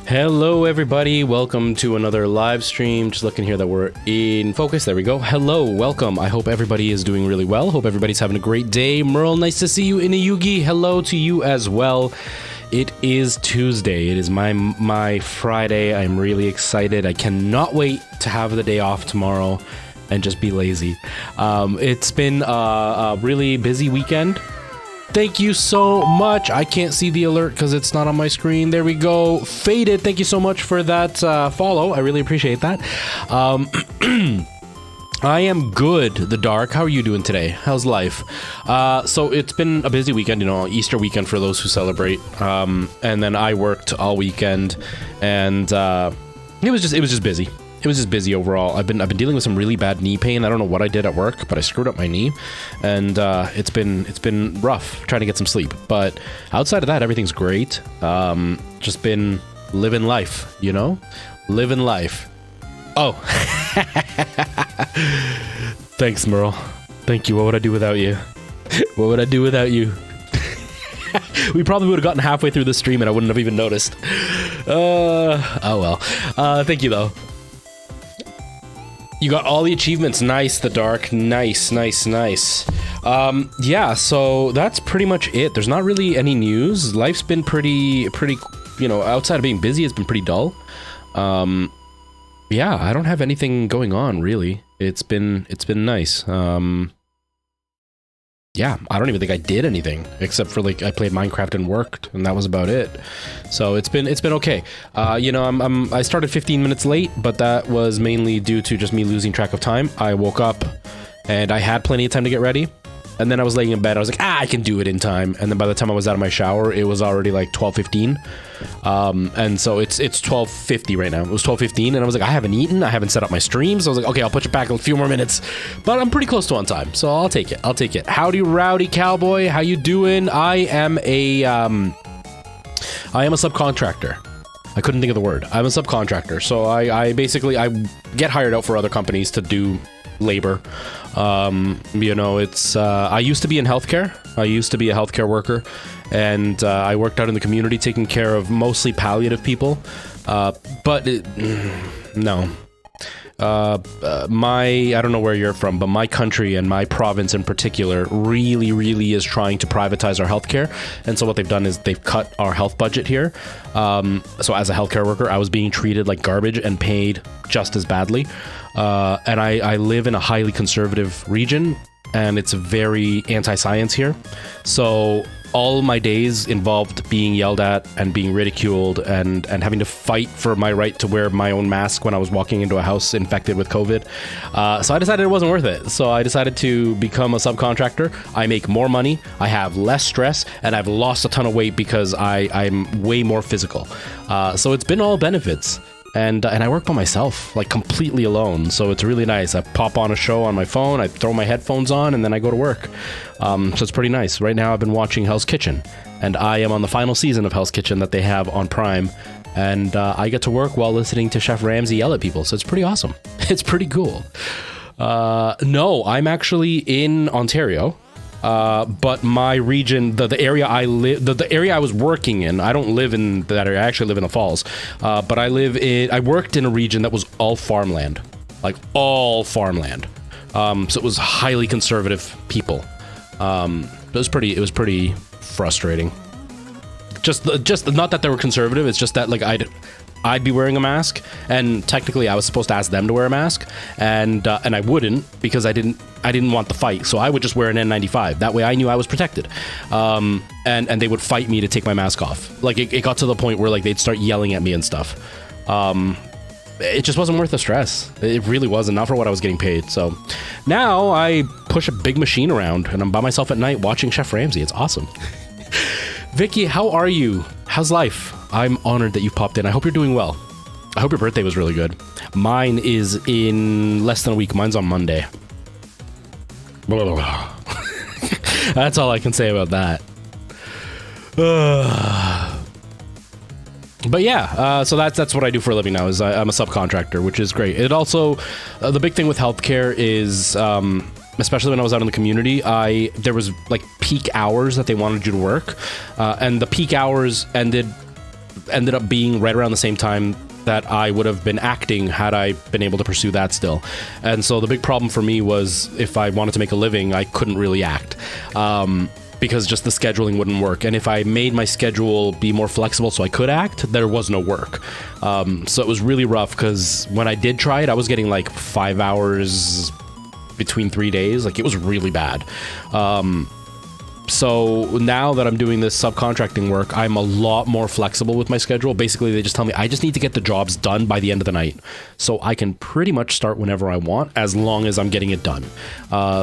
Hello everybody, welcome to another live stream. Just looking here that we're in focus. There we go. Hello, welcome. I hope everybody is doing really well. Hope everybody's having a great day. Merle, nice to see you. Inuyugi, hello to you as well. It is Tuesday. It is my Friday. I'm really excited. I cannot wait to have the day off tomorrow and just be lazy. It's been a really busy weekend. Thank you so much. I can't see the alert because it's not on my screen. There we go. Faded, thank you so much for that follow. I really appreciate that. I am good, The Dark. How are you doing today? How's life? So it's been a busy weekend, you know, Easter weekend for those who celebrate. And then I worked all weekend, and it was just busy. It was just busy overall. I've been dealing with some really bad knee pain. I don't know what I did at work, but I screwed up my knee, and it's been rough trying to get some sleep. But outside of that, everything's great. Just been living life, you know, living life. Oh, thanks, Merle. Thank you. What would I do without you? What would I do without you? We probably would have gotten halfway through the stream and I wouldn't have even noticed. Oh well. Thank you though. You got all the achievements. Nice, The Dark. Nice. Yeah, so that's pretty much it. There's not really any news. Life's been pretty, you know, outside of being busy, it's been pretty dull. Yeah, I don't have anything going on, really. It's been nice. Yeah, I don't even think I did anything except for like I played Minecraft and worked, and that was about it. So it's been okay. You know, I started 15 minutes late, but that was mainly due to just me losing track of time. I woke up and I had plenty of time to get ready, and then I was laying in bed. I was like, I can do it in time. And then by the time I was out of my shower, it was already like 12:15. And so it's 12:50 right now. It was 12:15, and I was like, I haven't eaten. I haven't set up my streams. So I was like, okay, I'll put it back a few more minutes. But I'm pretty close to on time, so I'll take it. Howdy, rowdy cowboy. How you doing? I am a subcontractor. I couldn't think of the word. I'm a subcontractor. So I basically get hired out for other companies to do labor. You know, it's I used to be in healthcare. I used to be a healthcare worker, and I worked out in the community taking care of mostly palliative people. But no. I don't know where you're from, but my country and my province in particular really is trying to privatize our healthcare. And so what they've done is they've cut our health budget here. So as a healthcare worker, I was being treated like garbage and paid just as badly. And I live in a highly conservative region, and it's very anti-science here. So all my days involved being yelled at and being ridiculed and having to fight for my right to wear my own mask when I was walking into a house infected with COVID. So I decided it wasn't worth it. So I decided to become a subcontractor. I make more money, I have less stress, and I've lost a ton of weight because I'm way more physical. So it's been all benefits. And I work by myself, like completely alone, so it's really nice. I pop on a show on my phone, I throw my headphones on, and then I go to work. So it's pretty nice. Right now I've been watching Hell's Kitchen, and I am on the final season of Hell's Kitchen that they have on Prime, and I get to work while listening to Chef Ramsay yell at people, so it's pretty awesome. It's pretty cool. No, I'm actually in Ontario. But my region, the area I live, the area I was working in, I don't live in that area. I actually live in the Falls. But I worked in a region that was all farmland, like all farmland. So it was highly conservative people. It was pretty frustrating. Just not that they were conservative. It's just that like I'd be wearing a mask, and technically I was supposed to ask them to wear a mask, and I wouldn't because I didn't want the fight, so I would just wear an N95. That way I knew I was protected. And they would fight me to take my mask off. Like it got to the point where like they'd start yelling at me and stuff. It just wasn't worth the stress. It really wasn't, not for what I was getting paid. So now I push a big machine around and I'm by myself at night watching Chef Ramsay. It's awesome. Vicky, how are you? How's life? I'm honored that you popped in. I hope you're doing well. I hope your birthday was really good. Mine is in less than a week. Mine's on Monday. That's all I can say about that. But yeah, so that's what I do for a living now. Is I'm a subcontractor, which is great. It also the big thing with healthcare is especially when I was out in the community, there was like peak hours that they wanted you to work, and the peak hours ended ended up being right around the same time that I would have been acting had I been able to pursue that still. And so the big problem for me was if I wanted to make a living, I couldn't really act. Because just the scheduling wouldn't work. And if I made my schedule be more flexible so I could act, there was no work. So it was really rough because when I did try it, I was getting like 5 hours between 3 days. Like, it was really bad. So now that I'm doing this subcontracting work, I'm a lot more flexible with my schedule. Basically, they just tell me I just need to get the jobs done by the end of the night. So I can pretty much start whenever I want, as long as I'm getting it done.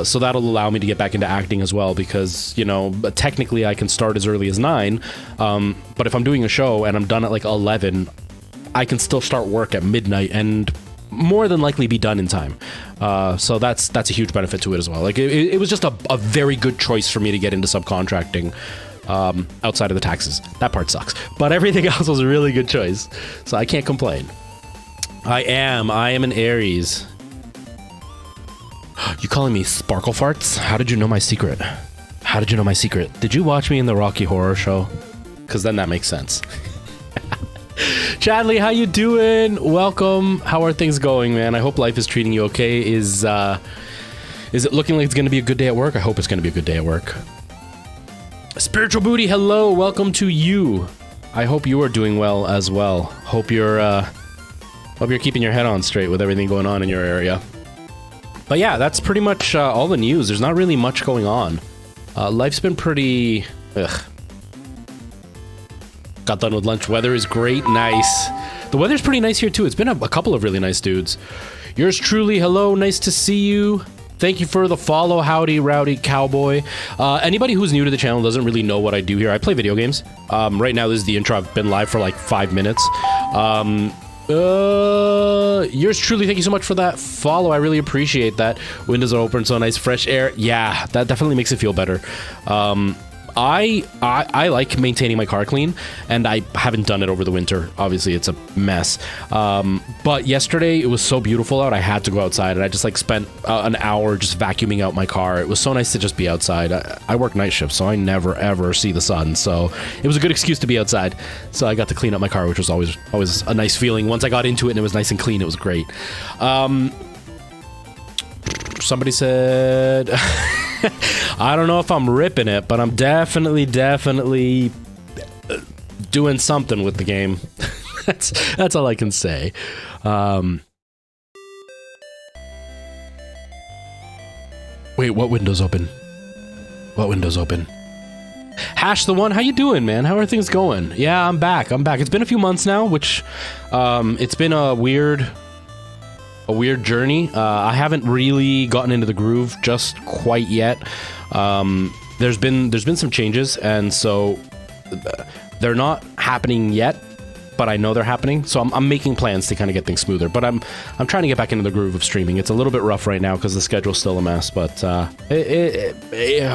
So that'll allow me to get back into acting as well, because, you know, technically I can start as early as 9. But if I'm doing a show and I'm done at like 11, I can still start work at midnight and more than likely be done in time. So that's a huge benefit to it as well. Like, it was just a very good choice for me to get into subcontracting, outside of the taxes. That part sucks, but everything else was a really good choice, so I can't complain. I am an Aries. You calling me Sparkle Farts? How did you know my secret? How did you know my secret? Did you watch me in the Rocky Horror Show? Because then that makes sense. Chadley, how you doing? Welcome. How are things going, man? I hope life is treating you okay. Is it looking like it's going to be a good day at work? I hope it's going to be a good day at work. Spiritual Booty, hello. Welcome to you. I hope you are doing well as well. Hope you're keeping your head on straight with everything going on in your area. But yeah, that's pretty much all the news. There's not really much going on. Life's been pretty... Ugh. Got done with lunch. Weather is great. Nice. The weather's pretty nice here too. It's been a couple of really nice dudes. Yours truly, hello. Nice to see you. Thank you for the follow. Howdy, rowdy cowboy. Anybody who's new to the channel doesn't really know what I do here. I play video games. Right now, this is the intro. I've been live for like 5 minutes. Yours truly, thank you so much for that follow. I really appreciate that. Windows are open, so nice fresh air. Yeah, that definitely makes it feel better. I like maintaining my car clean, and I haven't done it over the winter. Obviously, it's a mess. But yesterday, it was so beautiful out, I had to go outside, and I just like spent an hour just vacuuming out my car. It was so nice to just be outside. I work night shift, so I never ever see the sun, so it was a good excuse to be outside. So I got to clean up my car, which was always a nice feeling. Once I got into it and it was nice and clean, it was great. Somebody said... I don't know if I'm ripping it, but I'm definitely doing something with the game. That's all I can say. Wait, what window's open? What window's open? Hash the One, how you doing, man? How are things going? Yeah, I'm back. It's been a few months now, which it's been a weird journey. I haven't really gotten into the groove just quite yet. There's been some changes, and so they're not happening yet, but I know they're happening. So I'm making plans to kind of get things smoother. But I'm trying to get back into the groove of streaming. It's a little bit rough right now because the schedule's still a mess. But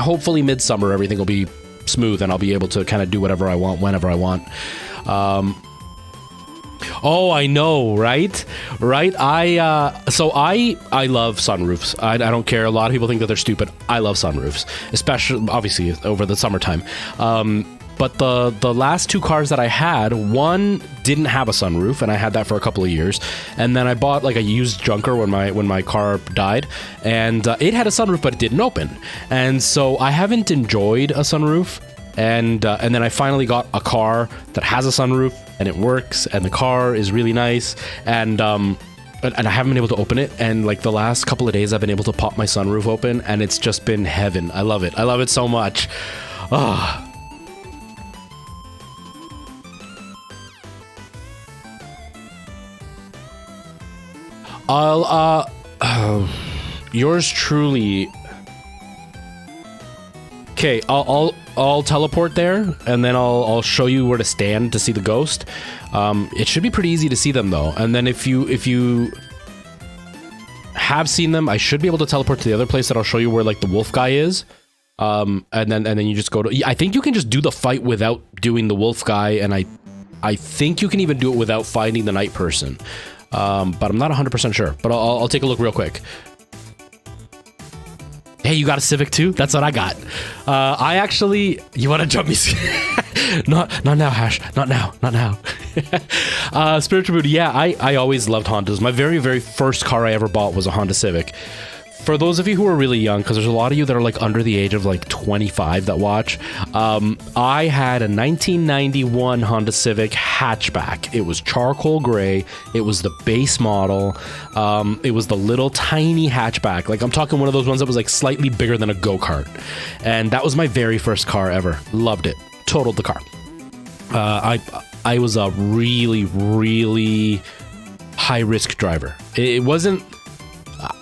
hopefully midsummer everything will be smooth, and I'll be able to kind of do whatever I want whenever I want. Oh, I know, right? I love sunroofs. I don't care. A lot of people think that they're stupid. I love sunroofs, especially, obviously, over the summertime. But the last 2 cars that I had, one didn't have a sunroof, and I had that for a couple of years. And then I bought like a used junker when my car died, and it had a sunroof, but it didn't open. And so I haven't enjoyed a sunroof. And then I finally got a car that has a sunroof, and it works, and the car is really nice, and I haven't been able to open it, and like the last couple of days I've been able to pop my sunroof open, and it's just been heaven. I love it so much. Yours truly. Okay, I'll teleport there, and then I'll show you where to stand to see the ghost. It should be pretty easy to see them though. And then if you have seen them, I should be able to teleport to the other place that I'll show you where like the wolf guy is. And then you just go to. I think you can just do the fight without doing the wolf guy, and I think you can even do it without finding the night person. But I'm not 100% sure. But I'll take a look real quick. Hey, you got a Civic too? That's what I got. You want to jump me? not now, Hash. Not now. Spiritual Buddha. Yeah, I always loved Hondas. My very, very first car I ever bought was a Honda Civic. For those of you who are really young, because there's a lot of you that are like under the age of like 25 that watch, I had a 1991 Honda Civic hatchback. It was charcoal gray. It was the base model. It was the little tiny hatchback. Like I'm talking one of those ones that was like slightly bigger than a go-kart. And that was my very first car ever. Loved it. Totaled the car. I was a really, really high-risk driver. It wasn't...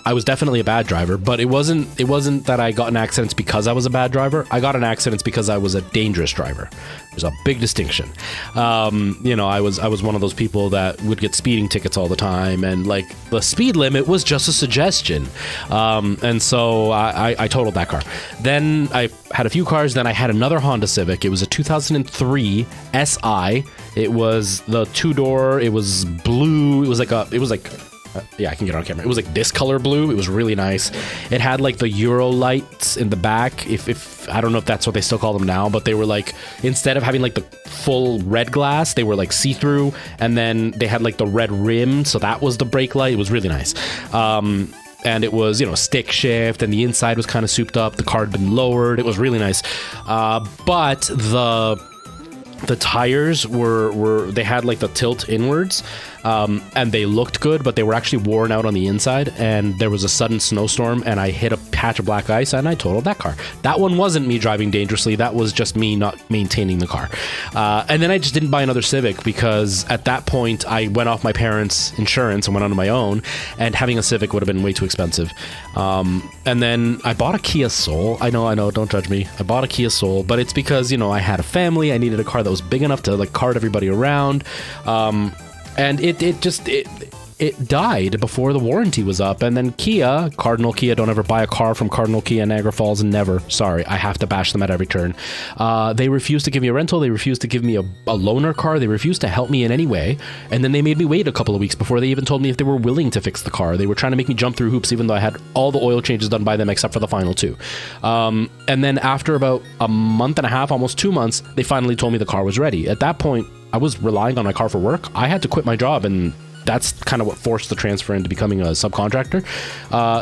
I was definitely a bad driver, but it wasn't that I got in accidents because I was a bad driver. I got in accidents because I was a dangerous driver. There's a big distinction. You know, I was one of those people that would get speeding tickets all the time, and like the speed limit was just a suggestion. And so I totaled that car. Then I had a few cars. Then I had another Honda Civic. It was a 2003 SI. It was the two-door. It was blue. It was like yeah, I can get it on camera. It was like this color blue. It was really nice. It had like the Euro lights in the back. If I don't know if that's what they still call them now, but they were like, instead of having like the full red glass, they were like see-through, and then they had like the red rim, so that was the brake light. It was really nice. And it was, you know, stick shift, and the inside was kind of souped up. The car had been lowered. It was really nice. But the tires were they had like the tilt inwards, and they looked good, but they were actually worn out on the inside, and there was a sudden snowstorm, and I hit a patch of black ice, and I totaled that car. That one wasn't me driving dangerously. That was just me not maintaining the car. And then I just didn't buy another Civic, because at that point I went off my parents' insurance and went on my own, and having a Civic would have been way too expensive. And then I bought a Kia Soul. I know, don't judge me. I bought a Kia Soul, but it's because, you know, I had a family. I needed a car that was big enough to like cart everybody around. And it died before the warranty was up. And then Kia, Cardinal Kia, don't ever buy a car from Cardinal Kia Niagara Falls. Never. Sorry, I have to bash them at every turn. They refused to give me a rental. They refused to give me a loaner car. They refused to help me in any way. And then they made me wait a couple of weeks before they even told me if they were willing to fix the car. They were trying to make me jump through hoops, even though I had all the oil changes done by them except for the final two. And then after about a month and a half, almost 2 months, they finally told me the car was ready. At that point, I was relying on my car for work. I had to quit my job, and that's kind of what forced the transfer into becoming a subcontractor.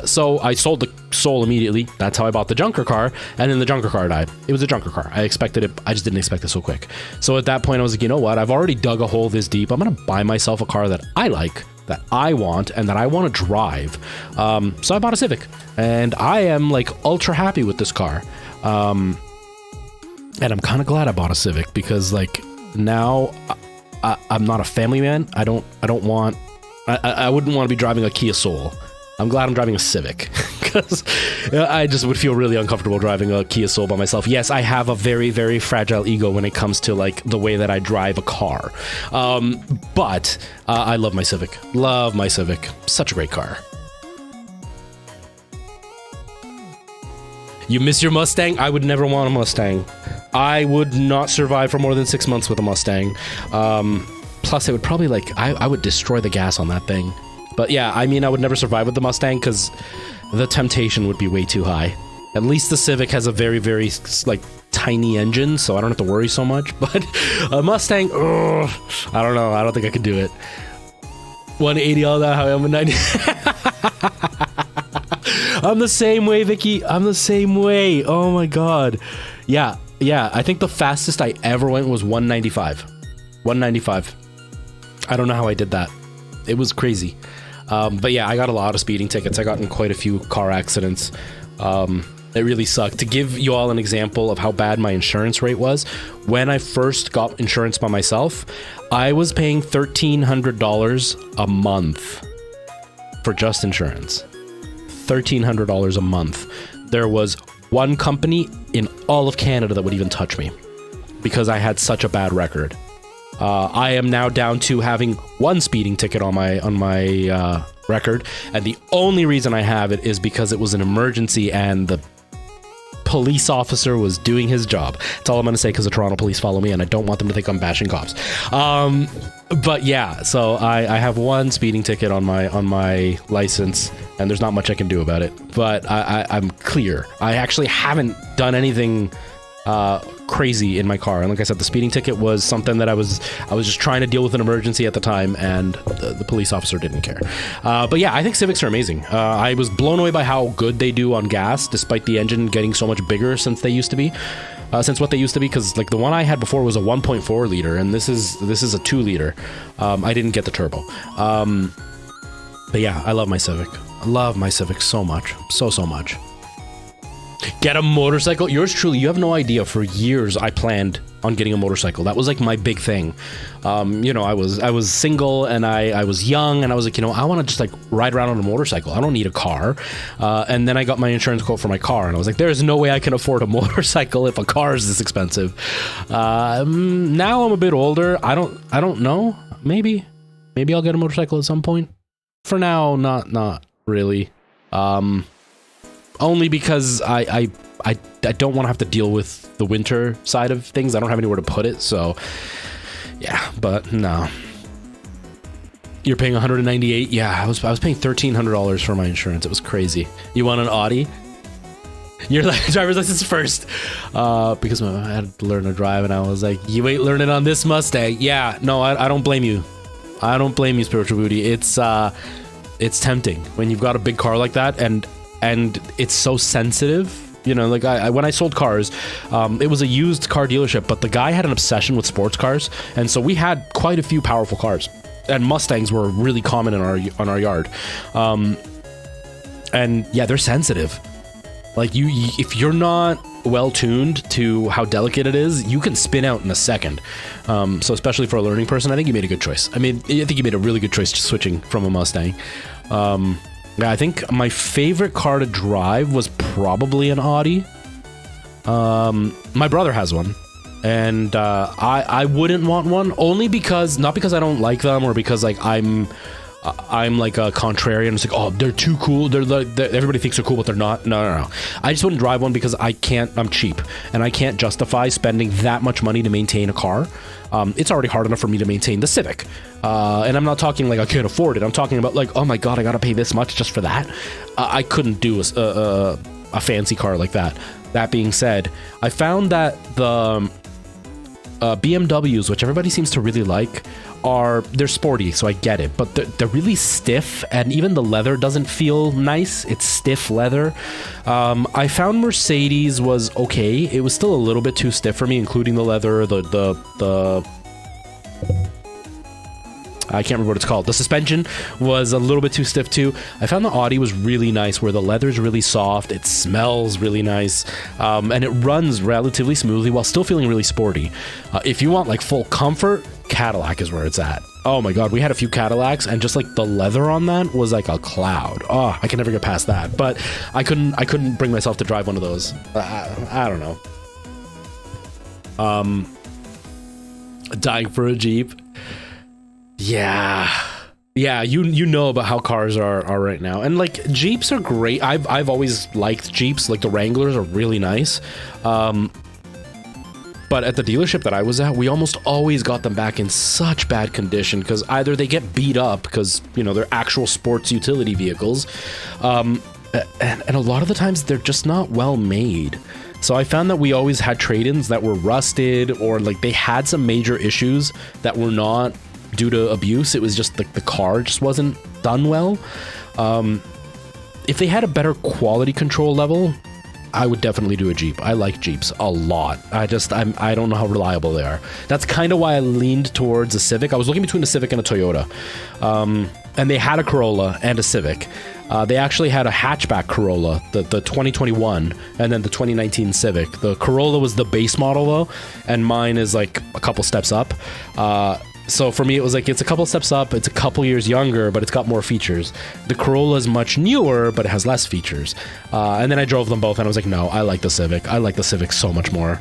So I sold the Soul immediately. That's how I bought the junker car, and then the junker car died. It was a junker car. I expected it. I just didn't expect it so quick. So at that point, I was like, you know what? I've already dug a hole this deep. I'm going to buy myself a car that I like, that I want, and that I want to drive. So I bought a Civic, and I am like ultra happy with this car. And I'm kind of glad I bought a Civic, because like now I'm not a family man. I wouldn't want to be driving a Kia Soul. I'm glad I'm driving a Civic, because I just would feel really uncomfortable driving a Kia Soul by myself. Yes, I have a very, very fragile ego when it comes to like the way that I drive a car. But I love my Civic. Love my Civic. Such a great car. You miss your Mustang? I would never want a Mustang. I would not survive for more than 6 months with a Mustang. Plus, it would probably like, I would destroy the gas on that thing. But yeah, I mean, I would never survive with the Mustang because the temptation would be way too high. At least the Civic has a very, very like tiny engine, so I don't have to worry so much. But a Mustang, I don't know. I don't think I could do it. 180 all that, how I'm a 90. I'm the same way, Vicky. I'm the same way. Oh my god. Yeah. I think the fastest I ever went was 195. 195. I don't know how I did that. It was crazy. But yeah, I got a lot of speeding tickets. I got in quite a few car accidents. It really sucked. To give you all an example of how bad my insurance rate was, when I first got insurance by myself, I was paying $1,300 a month for just insurance. $1,300 a month. There was one company in all of Canada that would even touch me because I had such a bad record. I am now down to having one speeding ticket on my record, and the only reason I have it is because it was an emergency and the police officer was doing his job. That's all I'm going to say, because the Toronto police follow me and I don't want them to think I'm bashing cops. But yeah, so I have one speeding ticket on my license, and there's not much I can do about it. But I'm clear. I actually haven't done anything crazy in my car. And like I said, the speeding ticket was something that I was just trying to deal with an emergency at the time, and the police officer didn't care. But yeah, I think Civics are amazing. I was blown away by how good they do on gas, despite the engine getting so much bigger since they used to be. Since what they used to be, because like the one I had before was a 1.4 liter, and this is a 2 liter. I didn't get the turbo. But yeah, I love my Civic. I love my Civic so much, so much. Get a motorcycle. Yours truly. You have no idea. For years, I planned on getting a motorcycle. That was like my big thing. You know, I was single, and I was young, and I was like, you know, I want to just like ride around on a motorcycle. I don't need a car. And then I got my insurance quote for my car, and I was like, there's no way I can afford a motorcycle if a car is this expensive. Now I'm a bit older. I don't know. Maybe I'll get a motorcycle at some point. For now, not really. Only because I don't want to have to deal with the winter side of things. I don't have anywhere to put it, so yeah. But no, you're paying 198. Yeah, I was paying $1,300 for my insurance. It was crazy. You want an Audi? Your driver's license first, because I had to learn to drive, and I was like, you ain't learning on this Mustang. Yeah, no, I don't blame you. I don't blame you, Spiritual Booty. It's tempting when you've got a big car like that, and it's so sensitive. You know, like when I sold cars, it was a used car dealership, but the guy had an obsession with sports cars, and so we had quite a few powerful cars, and Mustangs were really common in our yard. And yeah, they're sensitive. Like if you're not well tuned to how delicate it is, you can spin out in a second. So especially for a learning person, I think you made a good choice. I think you made a really good choice switching from a Mustang. Yeah, I think my favorite car to drive was probably an Audi. My brother has one, and I wouldn't want one, only because, not because I don't like them or because like I'm like a contrarian. It's like, oh, they're too cool. Everybody thinks they're cool, but they're not. No. I just wouldn't drive one because I'm cheap, and I can't justify spending that much money to maintain a car. It's already hard enough for me to maintain the Civic. And I'm not talking like I can't afford it. I'm talking about like, oh my God, I got to pay this much just for that. I couldn't do a fancy car like that. That being said, I found that the BMWs, which everybody seems to really like, they're sporty, so I get it, but they're really stiff, and even the leather doesn't feel nice. It's stiff leather. I found Mercedes was okay. It was still a little bit too stiff for me, including the leather, the I can't remember what it's called. The suspension was a little bit too stiff too. I found the Audi was really nice, where the leather's really soft, it smells really nice, and it runs relatively smoothly while still feeling really sporty. If you want like full comfort, Cadillac is where it's at. Oh my God, we had a few Cadillacs, and just like the leather on that was like a cloud. Oh, I can never get past that. But I couldn't bring myself to drive one of those. I don't know. Dying for a Jeep. Yeah, you know about how cars are right now, and like Jeeps are great. I've always liked Jeeps. Like the Wranglers are really nice. But at the dealership that I was at, we almost always got them back in such bad condition, because either they get beat up because, you know, they're actual sports utility vehicles, and a lot of the times they're just not well made. So I found that we always had trade-ins that were rusted, or like they had some major issues that were not due to abuse. It was just like the car just wasn't done well. If they had a better quality control level, I would definitely do a Jeep. I like Jeeps a lot. I don't know how reliable they are. That's kind of why I leaned towards a Civic. I was looking between a Civic and a Toyota. And they had a Corolla and a Civic. They actually had a hatchback Corolla, the 2021, and then the 2019 Civic. The Corolla was the base model though, and mine is like a couple steps up. So for me, it was like, it's a couple steps up, it's a couple years younger, but it's got more features. The Corolla is much newer, but it has less features. And then I drove them both, and I was like, no, I like the Civic. I like the Civic so much more.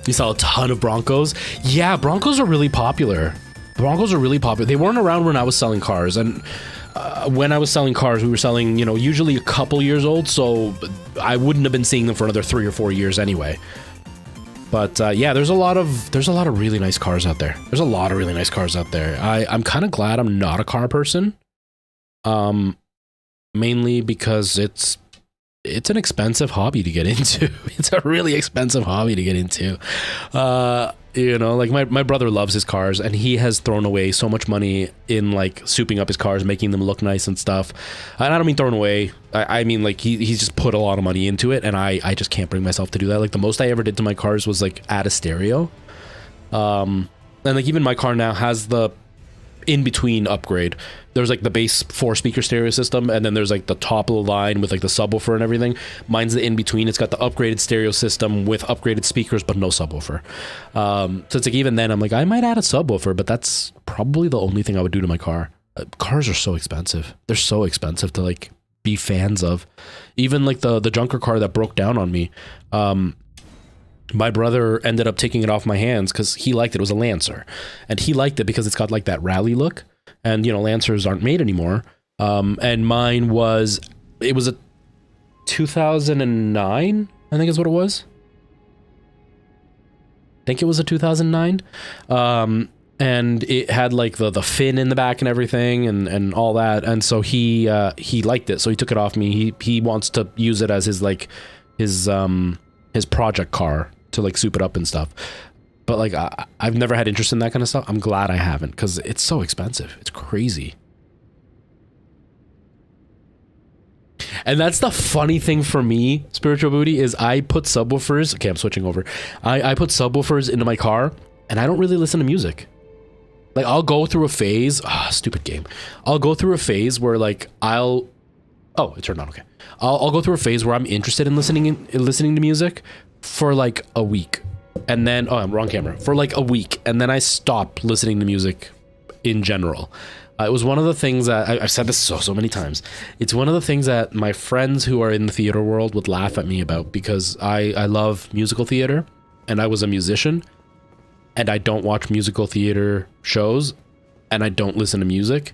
You saw a ton of Broncos? Yeah, Broncos are really popular. Broncos are really popular. They weren't around when I was selling cars, and when I was selling cars, we were selling, you know, usually a couple years old, so I wouldn't have been seeing them for another 3 or 4 years anyway. But yeah, there's a lot of really nice cars out there. There's a lot of really nice cars out there. I'm kind of glad I'm not a car person. Mainly because it's it's an expensive hobby to get into. It's a really expensive hobby to get into. You know, like my brother loves his cars, and he has thrown away so much money in like souping up his cars, making them look nice and stuff. And I don't mean thrown away. I mean like he's just put a lot of money into it, and I just can't bring myself to do that. Like the most I ever did to my cars was like add a stereo. And like even my car now has the in-between upgrade. There's like the base 4-speaker stereo system, and then there's like the top of the line with like the subwoofer and everything. Mine's the in-between. It's got the upgraded stereo system with upgraded speakers but no subwoofer. So it's like even then I'm like I might add a subwoofer, but that's probably the only thing I would do to my car. Cars are so expensive. They're so expensive to like be fans of. Even like the junker car that broke down on me, my brother ended up taking it off my hands because he liked it. It was a Lancer, and he liked it because it's got like that rally look, and you know Lancers aren't made anymore. And mine was, it was a 2009, I think is what it was. I think it was a 2009. And it had like the fin in the back and everything and all that, and so he liked it, so he took it off me. He wants to use it as his like his project car to like soup it up and stuff. But like I've never had interest in that kind of stuff. I'm glad I haven't, because it's so expensive. It's crazy. And that's the funny thing for me, Spiritual Booty, is I put subwoofers. Okay, I'm switching over. I put subwoofers into my car, and I don't really listen to music. Like I'll go through a phase. Stupid game. I'll go through a phase where like oh, it turned on. Okay. I'll go through a phase where I'm interested in listening to music for like a week, and then I'm wrong camera, for like a week, and then I stop listening to music in general. It was one of the things that I've said this so many times. It's one of the things that my friends who are in the theater world would laugh at me about, because I love musical theater, and I was a musician, and I don't watch musical theater shows, and I don't listen to music.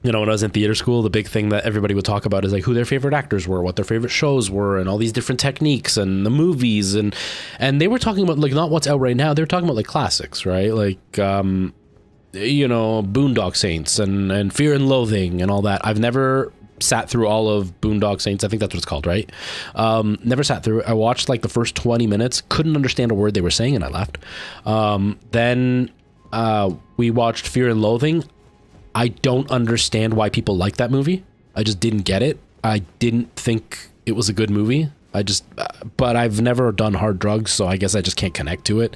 You know, when I was in theater school, the big thing that everybody would talk about is like who their favorite actors were, what their favorite shows were, and all these different techniques and the movies, and they were talking about like not what's out right now. They were talking about like classics, right? Like you know, Boondock Saints and Fear and Loathing and all that. I've never sat through all of Boondock Saints. I think that's what it's called, right? Never sat through it. I watched like the first 20 minutes, couldn't understand a word they were saying, and I left. Then we watched Fear and Loathing. I don't understand why people like that movie. I just didn't get it. I didn't think it was a good movie. But I've never done hard drugs, so I guess I just can't connect to it.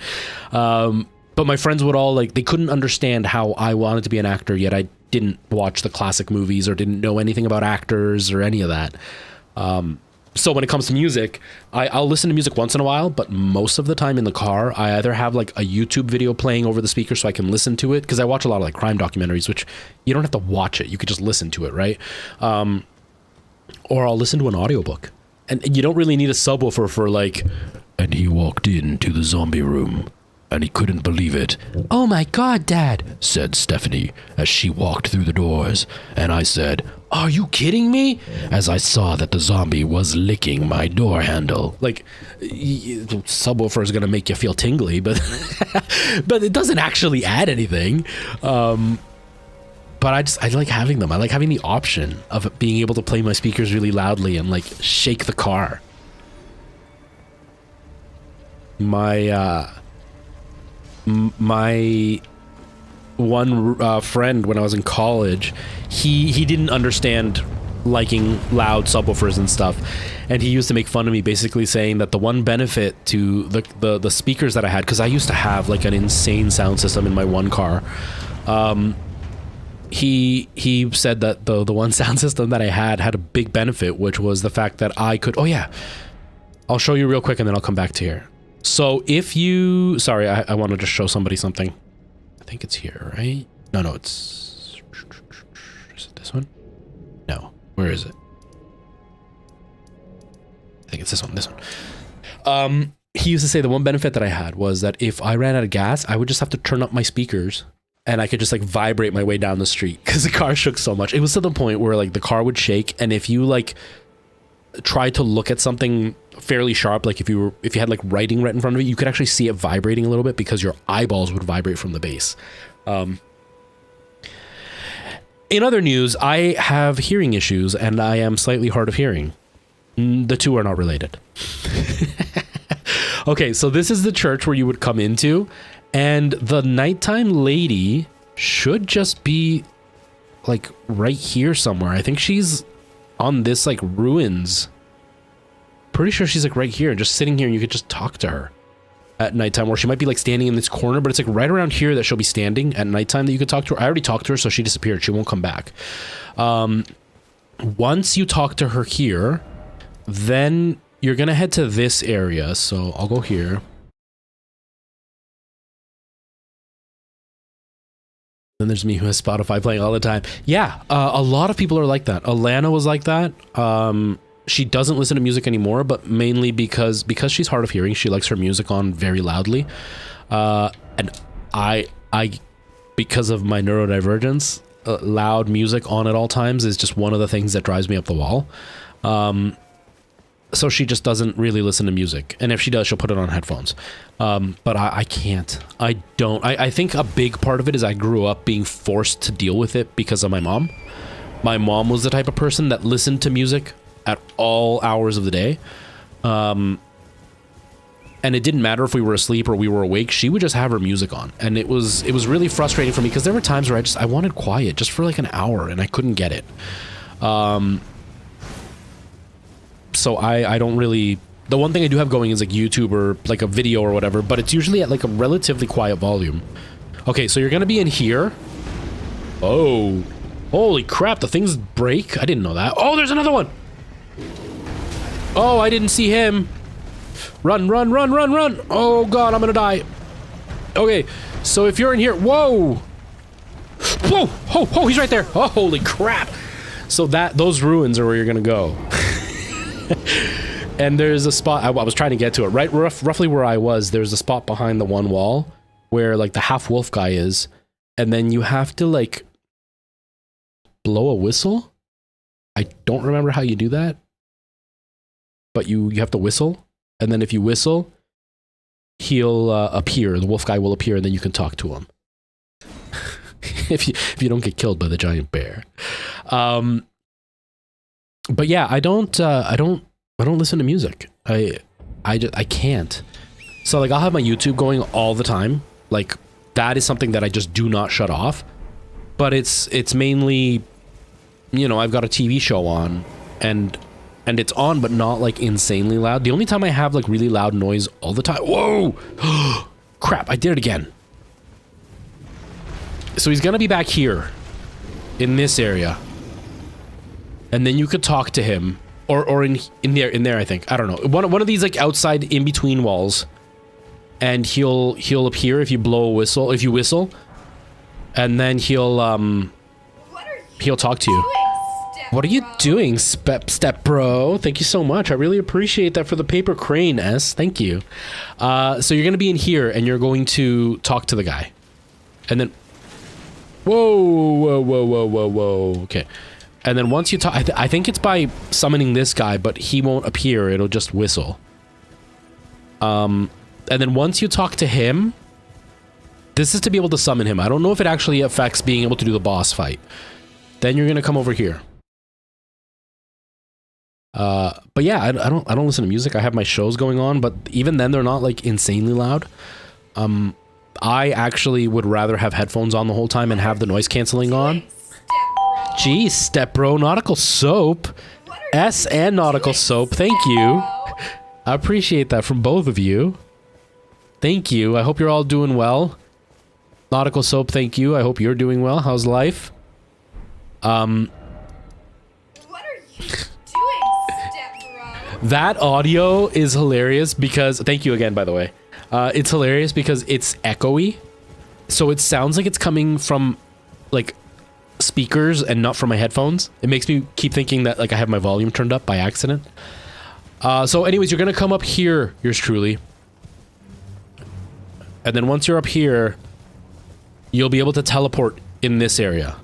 But my friends would all like, they couldn't understand how I wanted to be an actor, yet I didn't watch the classic movies or didn't know anything about actors or any of that. So when it comes to music, I'll listen to music once in a while, but most of the time in the car, I either have like a YouTube video playing over the speaker so I can listen to it, because I watch a lot of like crime documentaries, which you don't have to watch it. You could just listen to it, right? Or I'll listen to an audiobook. And you don't really need a subwoofer for like, and he walked into the zombie room, and he couldn't believe it. "Oh my God, Dad," said Stephanie as she walked through the doors. And I said, "Are you kidding me?" as I saw that the zombie was licking my door handle. Like, subwoofer is going to make you feel tingly, but but it doesn't actually add anything. But I like having them. I like having the option of being able to play my speakers really loudly and like shake the car. My one friend when I was in college, he didn't understand liking loud subwoofers and stuff, and he used to make fun of me, basically saying that the one benefit to the speakers that I had, because I used to have like an insane sound system in my one car, he said that the one sound system that I had a big benefit, which was the fact that I could, oh yeah, I'll show you real quick and then I'll come back to here. So if you, sorry, I want to just show somebody something. I think it's here, right? No, it's, is it this one? No, where is it? I think it's this one. He used to say the one benefit that I had was that if I ran out of gas, I would just have to turn up my speakers and I could just like vibrate my way down the street, because the car shook so much. It was to the point where like the car would shake, and if you like tried to look at something fairly sharp, like if you had like writing right in front of you, you could actually see it vibrating a little bit because your eyeballs would vibrate from the bass. In other news, I have hearing issues and I am slightly hard of hearing. The two are not related. Okay, so this is the church where you would come into, and the nighttime lady should just be like right here somewhere. I think she's on this like ruins. Pretty sure she's like right here, just sitting here, and you could just talk to her at nighttime, or she might be like standing in this corner, but it's like right around here that she'll be standing at nighttime that you could talk to her. I already talked to her, so she disappeared. She won't come back. Once you talk to her here, then you're gonna head to this area. So I'll go here. Then there's me who has Spotify playing all the time. Yeah, a lot of people are like that. Alana was like that. She doesn't listen to music anymore, but mainly because she's hard of hearing, she likes her music on very loudly. And I because of my neurodivergence, loud music on at all times is just one of the things that drives me up the wall. So she just doesn't really listen to music. And if she does, she'll put it on headphones. But I can't. I don't. I think a big part of it is I grew up being forced to deal with it because of my mom. My mom was the type of person that listened to music at all hours of the day. And it didn't matter if we were asleep or we were awake. She would just have her music on. And it was really frustrating for me because there were times where I wanted quiet just for like an hour and I couldn't get it. So I don't really... The one thing I do have going is like YouTube or like a video or whatever, but it's usually at like a relatively quiet volume. Okay, so you're going to be in here. Oh, holy crap, the things break. I didn't know that. Oh, there's another one. Oh, I didn't see him. Run, run, run, run, run. Oh God, I'm going to die. Okay, so if you're in here... Whoa. Whoa, oh, he's right there. Oh, holy crap. So those ruins are where you're going to go. And there's a spot, I was trying to get to it, right roughly where I was, there's a spot behind the one wall where like the half wolf guy is, and then you have to like blow a whistle. I don't remember how you do that, but you have to whistle, and then if you whistle, he'll appear, the wolf guy will appear, and then you can talk to him. if you don't get killed by the giant bear. But yeah, I don't listen to music. I can't. So like I'll have my YouTube going all the time. Like that is something that I just do not shut off. But it's mainly, you know, I've got a TV show on and it's on, but not like insanely loud. The only time I have like really loud noise all the time. Whoa! Crap, I did it again. So he's gonna be back here in this area. And then you could talk to him, or in there, I think. I don't know. One of these like outside in between walls, and he'll appear if you blow a whistle, if you whistle, and then he'll talk to you. What are you doing, Step Bro? Thank you so much. I really appreciate that for the paper crane, S. Thank you. So you're gonna be in here, and you're going to talk to the guy, and then, whoa. Okay. And then once you talk, I think it's by summoning this guy, but he won't appear. It'll just whistle. And then once you talk to him, this is to be able to summon him. I don't know if it actually affects being able to do the boss fight. Then you're gonna come over here. But yeah, I don't listen to music. I have my shows going on, but even then they're not like insanely loud. I actually would rather have headphones on the whole time and have the noise canceling on. Geez, Step Bro, Nautical Soap, S and Nautical Soap, thank you. I appreciate that from both of you. Thank you. I hope you're all doing well. Nautical Soap, thank you. I hope you're doing well. How's life? What are you doing, Step Bro? That audio is hilarious because, thank you again, by the way. It's hilarious because it's echoey. So it sounds like it's coming from like speakers and not from my headphones. It makes me keep thinking that like I have my volume turned up by accident. So anyways, you're gonna come up here, yours truly, and then once you're up here, you'll be able to teleport in this area.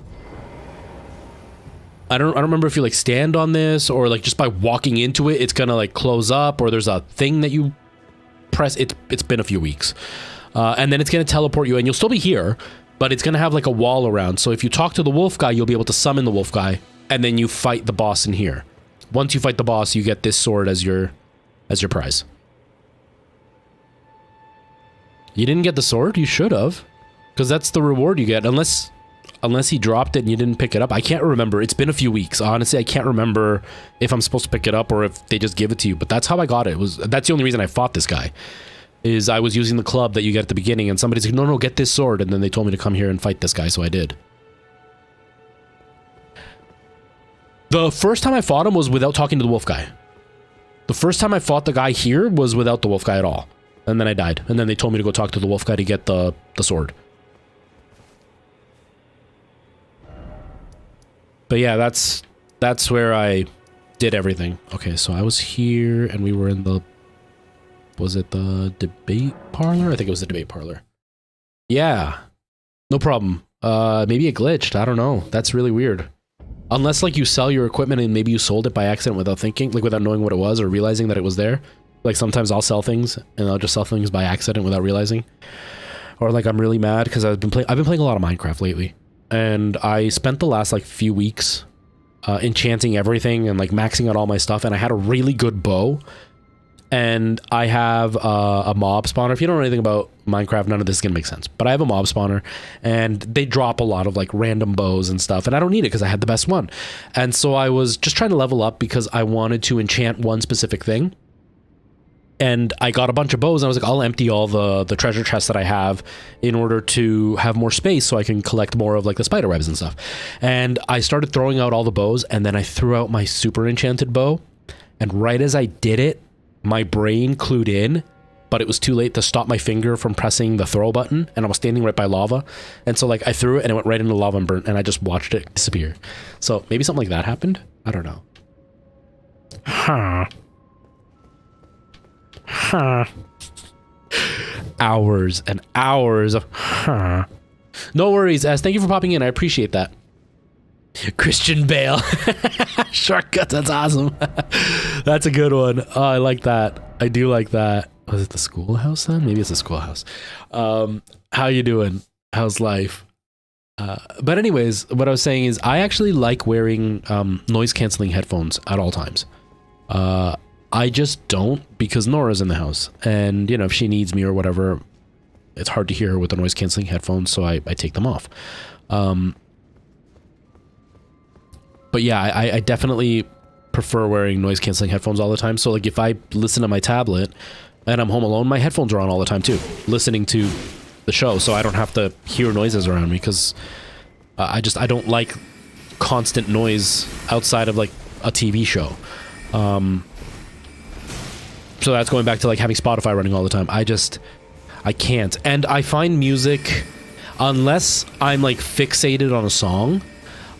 I don't remember if you like stand on this or like just by walking into it, it's gonna like close up, or there's a thing that you press. It's been a few weeks, and then it's gonna teleport you, and you'll still be here. but it's going to have like a wall around. So if you talk to the wolf guy, you'll be able to summon the wolf guy, and then you fight the boss in here. Once you fight the boss, you get this sword as your prize. You didn't get the sword? You should have, because that's the reward you get, unless he dropped it and you didn't pick it up. I can't remember. It's been a few weeks. Honestly, I can't remember if I'm supposed to pick it up or if they just give it to you, but that's how I got it. That's the only reason I fought this guy, is I was using the club that you get at the beginning, and somebody's like, no, get this sword, and then they told me to come here and fight this guy, so I did. The first time I fought him was without talking to the wolf guy. The first time I fought the guy here was without the wolf guy at all. And then I died. And then they told me to go talk to the wolf guy to get the sword. But yeah, that's where I did everything. Okay, so I was here and we were in the... Was it the debate parlor? I think it was the debate parlor. Yeah. No problem. Maybe it glitched. I don't know. That's really weird. Unless like you sell your equipment and maybe you sold it by accident without thinking, like without knowing what it was or realizing that it was there. Like sometimes I'll sell things and I'll just sell things by accident without realizing. Or like I'm really mad because I've been playing a lot of Minecraft lately. And I spent the last like few weeks enchanting everything and like maxing out all my stuff, and I had a really good bow. And I have a mob spawner. If you don't know anything about Minecraft, none of this is going to make sense. But I have a mob spawner, and they drop a lot of like random bows and stuff. And I don't need it because I had the best one. And so I was just trying to level up because I wanted to enchant one specific thing. And I got a bunch of bows, and I was like, I'll empty all the treasure chests that I have in order to have more space so I can collect more of like the spider webs and stuff. And I started throwing out all the bows, and then I threw out my super enchanted bow. And right as I did it, my brain clued in, but it was too late to stop my finger from pressing the throw button, and I was standing right by lava. And so like I threw it and it went right into lava and burnt, and I just watched it disappear. So maybe something like that happened? I don't know. Hours and hours of No worries, Az. Thank you for popping in. I appreciate that. Christian Bale. Shortcuts, that's awesome. That's a good one. Oh, I like that. I do like that. Was it the schoolhouse then? Maybe it's the schoolhouse. How you doing? How's life? But anyways, what I was saying is I actually like wearing noise canceling headphones at all times. I just don't, because Nora's in the house, and you know, if she needs me or whatever, it's hard to hear her with the noise canceling headphones, so I take them off. But yeah, I definitely prefer wearing noise canceling headphones all the time. So like if I listen to my tablet and I'm home alone, my headphones are on all the time too, listening to the show, so I don't have to hear noises around me, because I don't like constant noise outside of like a TV show. So that's going back to like having Spotify running all the time. I can't. And I find music, unless I'm like fixated on a song,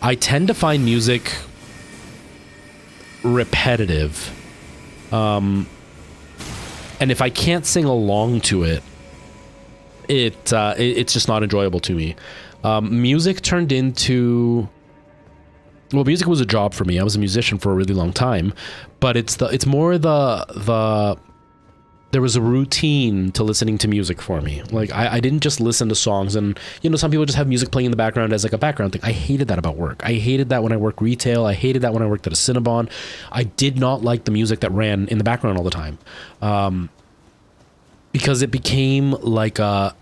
I tend to find music repetitive. And if I can't sing along to it, it's just not enjoyable to me. Music turned into... Well, music was a job for me. I was a musician for a really long time, but it's more the there was a routine to listening to music for me. Like I didn't just listen to songs, and you know, some people just have music playing in the background as like a background thing. I hated that about work. I hated that when I worked retail. I hated that when I worked at a Cinnabon. I did not like the music that ran in the background all the time, because it became like a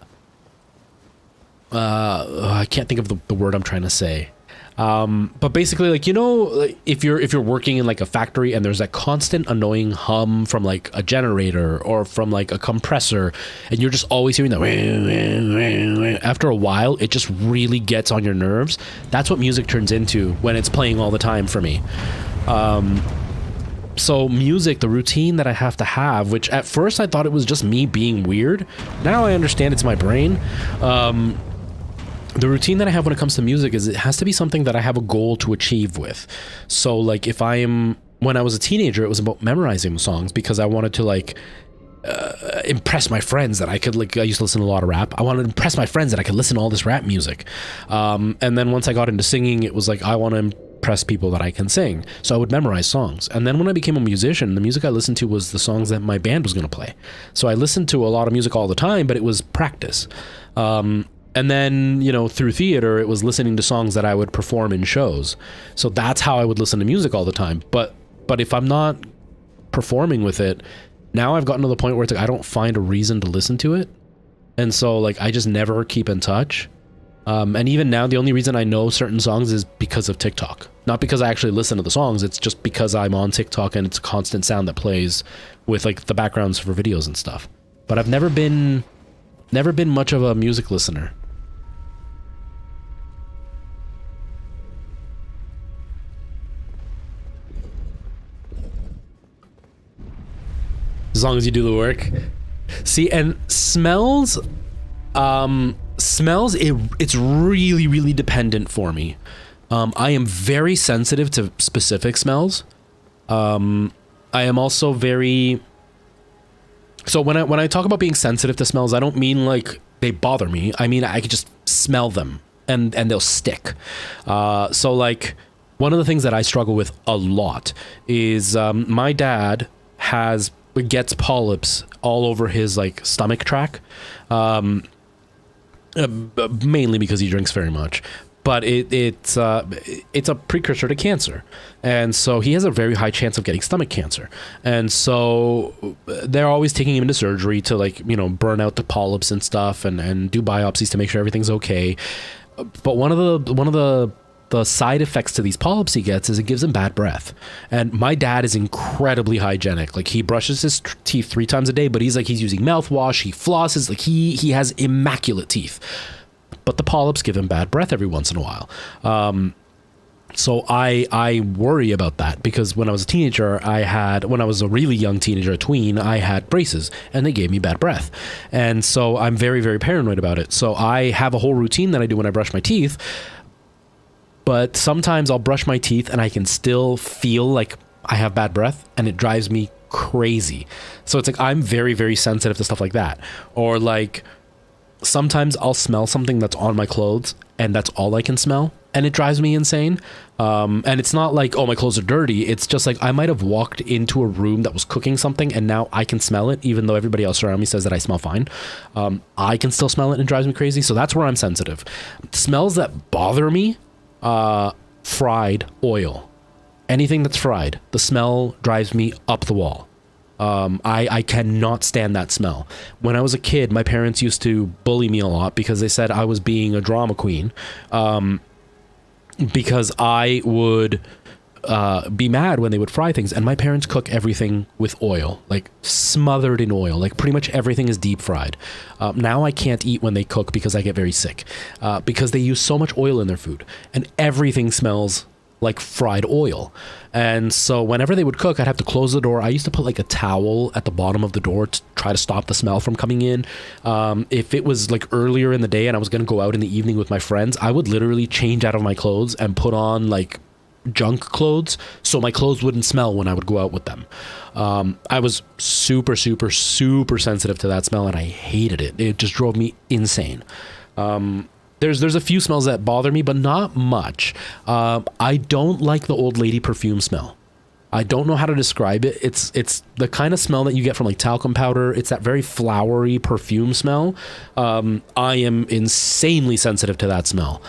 I can't think of the word I'm trying to say. But basically, like, you know, like if you're working in like a factory and there's that constant annoying hum from like a generator or from like a compressor, and you're just always hearing that, after a while, it just really gets on your nerves. That's what music turns into when it's playing all the time for me. So music, the routine that I have to have, which at first I thought it was just me being weird. Now I understand it's my brain. The routine that I have when it comes to music is it has to be something that I have a goal to achieve with. So like when I was a teenager, it was about memorizing the songs because I wanted to like impress my friends that I could, like, I used to listen to a lot of rap. I wanted to impress my friends that I could listen to all this rap music. And then once I got into singing, it was like, I want to impress people that I can sing. So I would memorize songs. And then when I became a musician, the music I listened to was the songs that my band was going to play. So I listened to a lot of music all the time, but it was practice. And then, you know, through theater, it was listening to songs that I would perform in shows. So that's how I would listen to music all the time. But if I'm not performing with it, now I've gotten to the point where it's like I don't find a reason to listen to it. And so like I just never keep in touch. And even now, the only reason I know certain songs is because of TikTok. Not because I actually listen to the songs, it's just because I'm on TikTok and it's a constant sound that plays with like the backgrounds for videos and stuff. But I've never been much of a music listener. As long as you do the work. See, and smells, it's really, really dependent for me. I am very sensitive to specific smells. I am also very... So when I talk about being sensitive to smells, I don't mean like they bother me. I mean, I could just smell them and they'll stick. So like one of the things that I struggle with a lot is my dad gets polyps all over his like stomach tract, mainly because he drinks very much, but it's a precursor to cancer, and so he has a very high chance of getting stomach cancer, and so they're always taking him into surgery to like, you know, burn out the polyps and stuff and do biopsies to make sure everything's okay. But one of the side effects to these polyps he gets is it gives him bad breath. And my dad is incredibly hygienic. Like he brushes his teeth 3 times a day, but he's using mouthwash, he flosses, like he has immaculate teeth. But the polyps give him bad breath every once in a while. So I worry about that because when I was a teenager, when I was a really young teenager, a tween, I had braces and they gave me bad breath. And so I'm very, very paranoid about it. So I have a whole routine that I do when I brush my teeth. But sometimes I'll brush my teeth and I can still feel like I have bad breath and it drives me crazy. So it's like I'm very, very sensitive to stuff like that. Or like sometimes I'll smell something that's on my clothes and that's all I can smell and it drives me insane. And it's not like, oh, my clothes are dirty. It's just like I might have walked into a room that was cooking something and now I can smell it even though everybody else around me says that I smell fine. I can still smell it and it drives me crazy. So that's where I'm sensitive. Smells that bother me, fried oil, anything that's fried, the smell drives me up the wall. I cannot stand that smell. When I was a kid, my parents used to bully me a lot because they said I was being a drama queen, because I would be mad when they would fry things, and my parents cook everything with oil, like smothered in oil, like pretty much everything is deep fried. Now I can't eat when they cook because I get very sick, because they use so much oil in their food and everything smells like fried oil. And so whenever they would cook, I'd have to close the door. I used to put like a towel at the bottom of the door to try to stop the smell from coming in. If it was like earlier in the day and I was going to go out in the evening with my friends, I would literally change out of my clothes and put on like junk clothes so my clothes wouldn't smell when I would go out with them. I was super, super, super sensitive to that smell and I hated it. It just drove me insane. There's a few smells that bother me, but not much. I don't like the old lady perfume smell. I don't know how to describe it. It's the kind of smell that you get from like talcum powder. It's that very flowery perfume smell. I am insanely sensitive to that smell.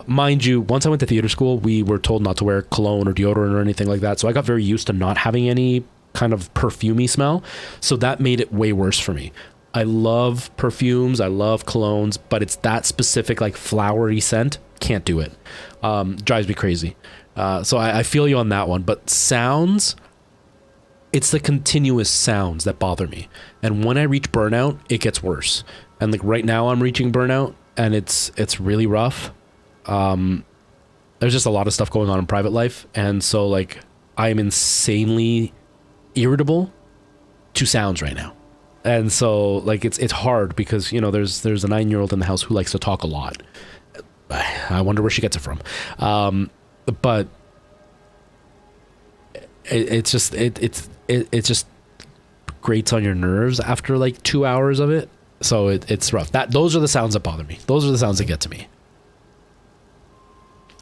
Mind you, once I went to theater school, we were told not to wear cologne or deodorant or anything like that. So I got very used to not having any kind of perfumey smell. So that made it way worse for me. I love perfumes, I love colognes, but it's that specific like flowery scent. Can't do it. Drives me crazy. So I feel you on that one. But sounds, it's the continuous sounds that bother me. And when I reach burnout, it gets worse. And like right now I'm reaching burnout and it's really rough. There's just a lot of stuff going on in private life. And so like I am insanely irritable to sounds right now. And so like it's hard because, you know, there's a 9-year-old in the house who likes to talk a lot. I wonder where she gets it from. But it's just grates on your nerves after like 2 hours of it. So it's rough. Those are the sounds that bother me. Those are the sounds that get to me.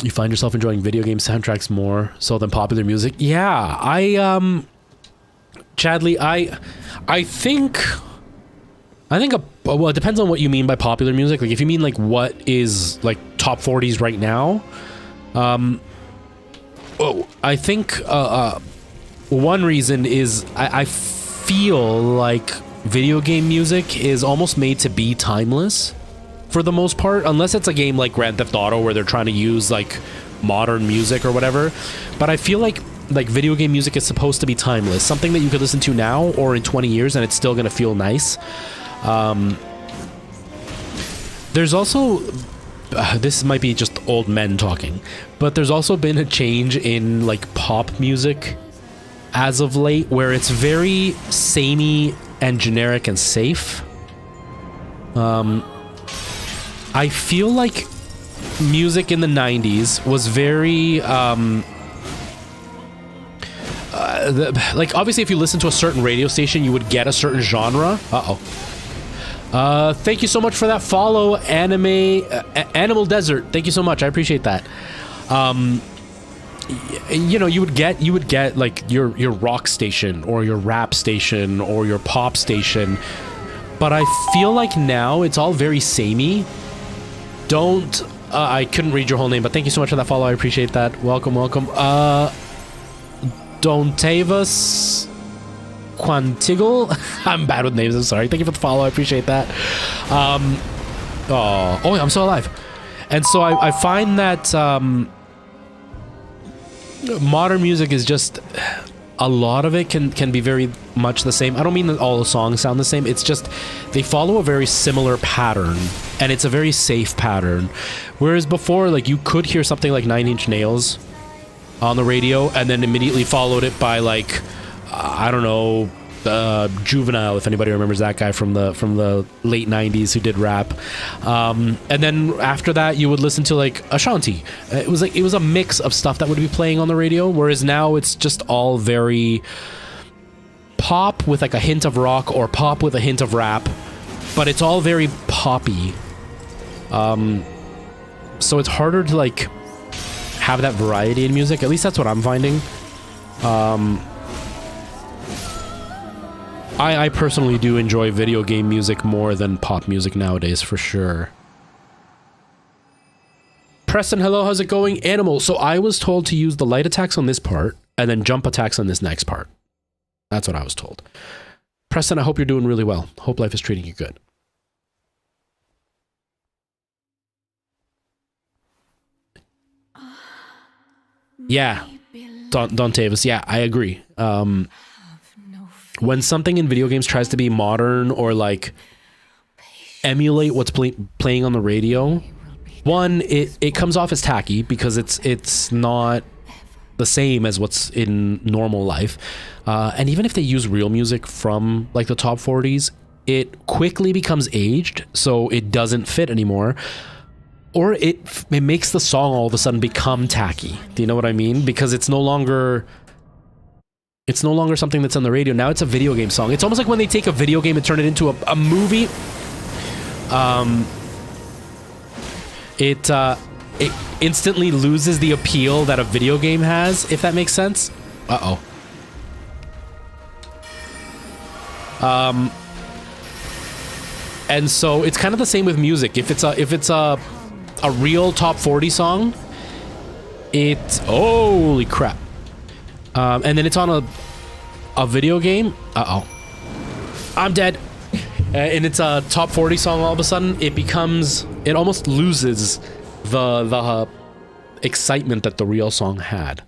You find yourself enjoying video game soundtracks more so than popular music? Yeah, Chadley, I think well, it depends on what you mean by popular music. Like if you mean like what is like top 40s right now, I think one reason is I feel like video game music is almost made to be timeless for the most part, unless it's a game like Grand Theft Auto where they're trying to use like modern music or whatever. But I feel like video game music is supposed to be timeless, something that you could listen to now or in 20 years and it's still gonna feel nice. There's also this might be just old men talking, but there's also been a change in like pop music as of late where it's very samey and generic and safe. I feel like music in the 90s was very like obviously if you listen to a certain radio station you would get a certain genre. Thank you so much for that follow, Animal Desert. Thank you so much. I appreciate that. You know, you would get like your rock station or your rap station or your pop station, but I feel like now it's all very samey. Don't I couldn't read your whole name, but thank you so much for that follow. I appreciate that. Welcome. Dontavus Quantigal. I'm bad with names, I'm sorry. Thank you for the follow, I appreciate that. Oh, I'm still alive. And so I find that modern music is just, a lot of it can be very much the same. I don't mean that all the songs sound the same, it's just they follow a very similar pattern, and it's a very safe pattern. Whereas before, like, you could hear something like 9 Inch Nails on the radio and then immediately followed it by like I don't know, Juvenile, if anybody remembers that guy from the late 90s who did rap, and then after that you would listen to like Ashanti. It was a mix of stuff that would be playing on the radio, whereas now it's just all very pop with like a hint of rock or pop with a hint of rap, but it's all very poppy. So it's harder to like have that variety in music. At least that's what I'm finding. I personally do enjoy video game music more than pop music nowadays, for sure. Preston, hello, how's it going? Animal, so I was told to use the light attacks on this part and then jump attacks on this next part. That's what I was told. Preston, I hope you're doing really well. Hope life is treating you good. Yeah, Dontavis, yeah, I agree. When something in video games tries to be modern or like emulate what's playing on the radio, one, it comes off as tacky because it's not the same as what's in normal life. And even if they use real music from like the top 40s, it quickly becomes aged, so it doesn't fit anymore. Or it makes the song all of a sudden become tacky. Do you know what I mean? Because it's no longer something that's on the radio. Now it's a video game song. It's almost like when they take a video game and turn it into a movie. It instantly loses the appeal that a video game has, if that makes sense. And so it's kind of the same with music. If it's a real top 40 song, it's holy crap. And then it's on a video game. I'm dead. And it's a top 40 song. All of a sudden, it almost loses the excitement that the real song had.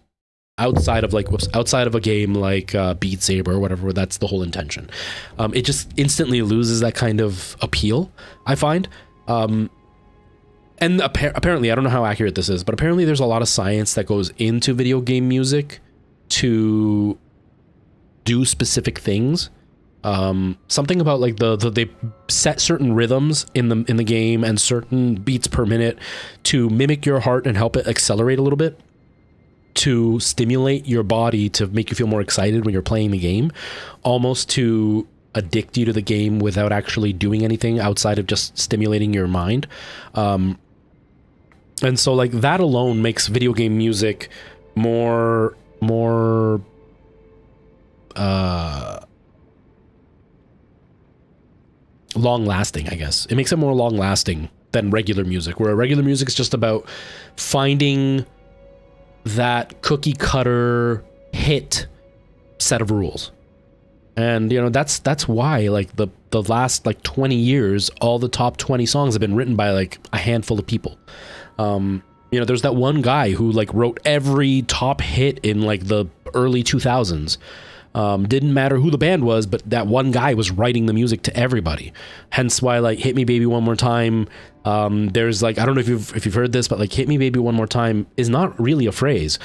Outside of a game like Beat Saber or whatever, that's the whole intention. It just instantly loses that kind of appeal, I find. And apparently, I don't know how accurate this is, but apparently there's a lot of science that goes into video game music to do specific things. Something about like they set certain rhythms in the game and certain beats per minute to mimic your heart and help it accelerate a little bit, to stimulate your body to make you feel more excited when you're playing the game, almost to addict you to the game without actually doing anything outside of just stimulating your mind. And so like that alone makes video game music more long lasting, I guess. It makes it more long lasting than regular music, where regular music is just about finding that cookie cutter hit set of rules. And, you know, that's why, like, the last, like, 20 years, all the top 20 songs have been written by, like, a handful of people. You know, there's that one guy who, like, wrote every top hit in, like, the early 2000s. Didn't matter who the band was, but that one guy was writing the music to everybody. Hence why, like, Hit Me Baby One More Time, there's, like, I don't know if you've heard this, but, like, Hit Me Baby One More Time is not really a phrase,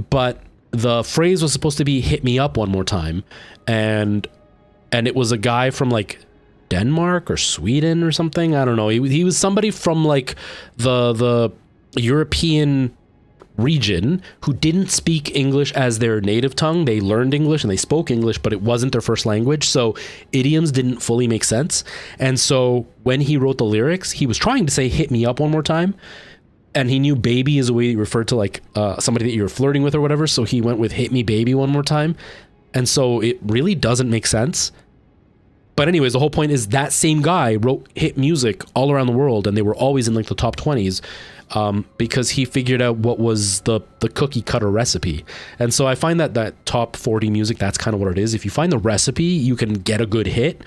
but the phrase was supposed to be hit me up one more time. And it was a guy from, like, Denmark or Sweden or something. I don't know. He was somebody from, like, the European region who didn't speak English as their native tongue. They learned English and they spoke English, but it wasn't their first language. So idioms didn't fully make sense. And so when he wrote the lyrics, he was trying to say hit me up one more time. And he knew baby is a way you refer to, like, somebody that you're flirting with or whatever. So he went with hit me baby one more time. And so it really doesn't make sense. But anyways, the whole point is that same guy wrote hit music all around the world, and they were always in, like, the top 20s, because he figured out what was the cookie cutter recipe. And so I find that top 40 music, that's kind of what it is. If you find the recipe, you can get a good hit.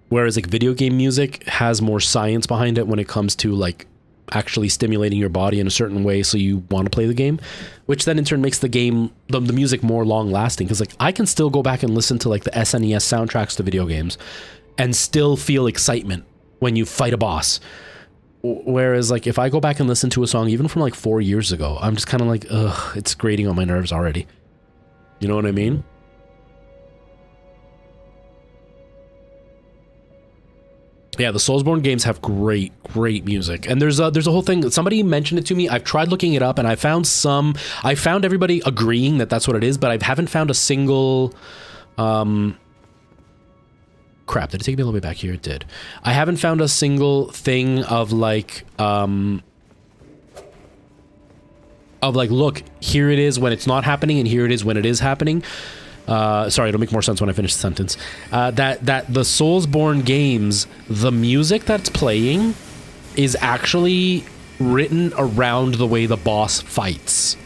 Whereas, like, video game music has more science behind it when it comes to, like, actually stimulating your body in a certain way so you want to play the game, which then in turn makes the game, the music more long lasting. Because, like, I can still go back and listen to, like, the SNES soundtracks to video games and still feel excitement when you fight a boss. Whereas, like, if I go back and listen to a song even from, like, 4 years ago, I'm just kind of like, ugh, it's grating on my nerves already. You know what I mean? Yeah, the Soulsborne games have great music. And there's a whole thing. Somebody mentioned it to me. I've tried looking it up, and I found everybody agreeing that that's what it is, but I haven't found a single... Crap, did it take me a little bit back here? It did. I haven't found a single thing of, like, look, here it is when it's not happening, and here it is when it is happening. Sorry, it'll make more sense when I finish the sentence. That the Soulsborne games, the music that's playing is actually written around the way the boss fights.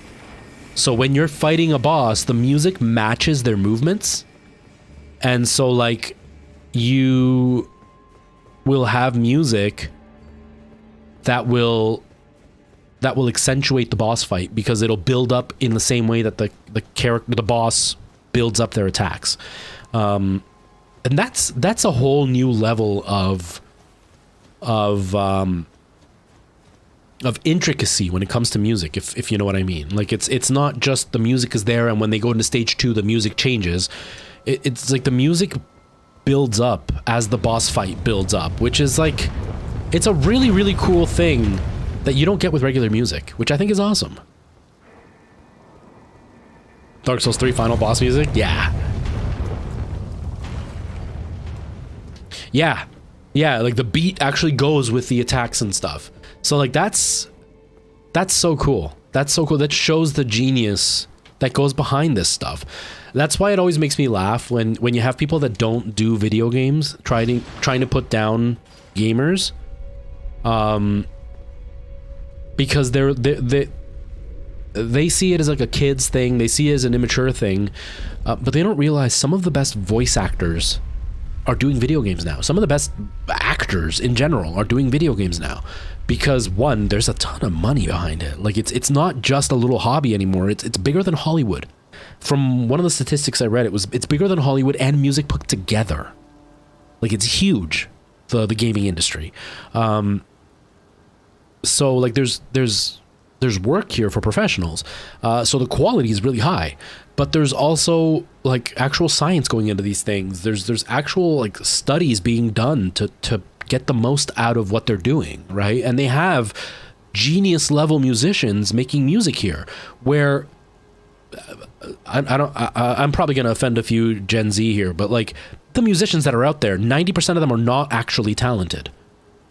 So when you're fighting a boss, the music matches their movements. And so, like, you will have music that will accentuate the boss fight, because it'll build up in the same way that the boss builds up their attacks. And that's a whole new level of intricacy when it comes to music, if you know what I mean. Like, it's not just the music is there, and when they go into stage 2 the music changes. It's like the music builds up as the boss fight builds up, which is, like, it's a really, really cool thing that you don't get with regular music, which I think is awesome. Dark Souls 3 final boss music? Yeah. Yeah. Yeah, like, the beat actually goes with the attacks and stuff. So, like, that's so cool. That's so cool. That shows the genius that goes behind this stuff. That's why it always makes me laugh when you have people that don't do video games trying to put down gamers, because they see it as, like, a kid's thing. They see it as an immature thing, but they don't realize some of the best voice actors are doing video games now. Some of the best actors in general are doing video games now, because, one, there's a ton of money behind it. Like, it's not just a little hobby anymore. It's bigger than Hollywood. From one of the statistics I read, it's bigger than Hollywood and music put together. Like, it's huge, the gaming industry. So, like, there's work here for professionals. So the quality is really high, but there's also, like, actual science going into these things. There's actual, like, studies being done to get the most out of what they're doing, right? And they have genius level musicians making music here, where I'm probably going to offend a few Gen Z here, but, like, the musicians that are out there, 90% of them are not actually talented.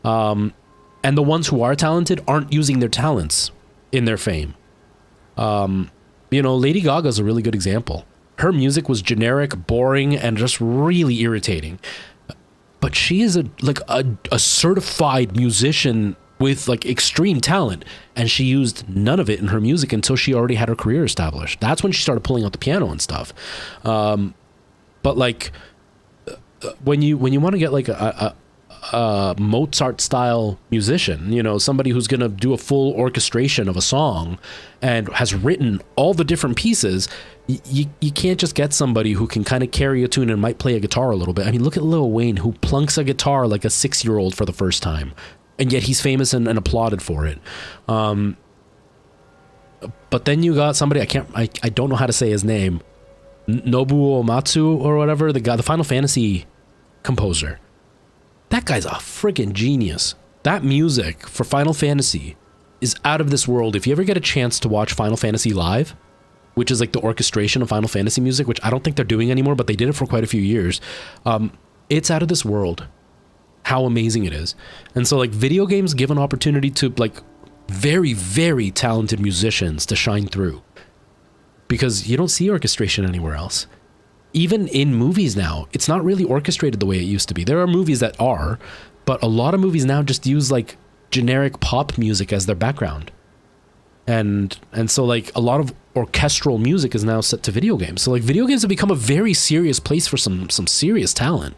And the ones who are talented aren't using their talents in their fame. You know, Lady Gaga is a really good example. Her music was generic, boring, and just really irritating. but she is a certified musician with like extreme talent, and she used none of it in her music until she already had her career established. That's when she started pulling out the piano and stuff. But like when you want to get like a Mozart style musician, you know, somebody who's going to do a full orchestration of a song and has written all the different pieces, you can't just get somebody who can kind of carry a tune and might play a guitar a little bit. I mean, look at Lil Wayne, who plunks a guitar like a 6-year-old for the first time, and yet he's famous and applauded for it. But then you got somebody, I don't know how to say his name, Nobuo Uematsu or whatever, the guy, the Final Fantasy composer. That guy's a freaking genius. That music for Final Fantasy is out of this world. If you ever get a chance to watch Final Fantasy Live, which is like the orchestration of Final Fantasy music, which I don't think they're doing anymore, but they did it for quite a few years. It's out of this world how amazing it is. And so like video games give an opportunity to like very, very talented musicians to shine through, because you don't see orchestration anywhere else. Even in movies now, it's not really orchestrated the way it used to be. There are movies that are, but a lot of movies now just use like generic pop music as their background. And so like a lot of orchestral music is now set to video games. So like video games have become a very serious place for some serious talent.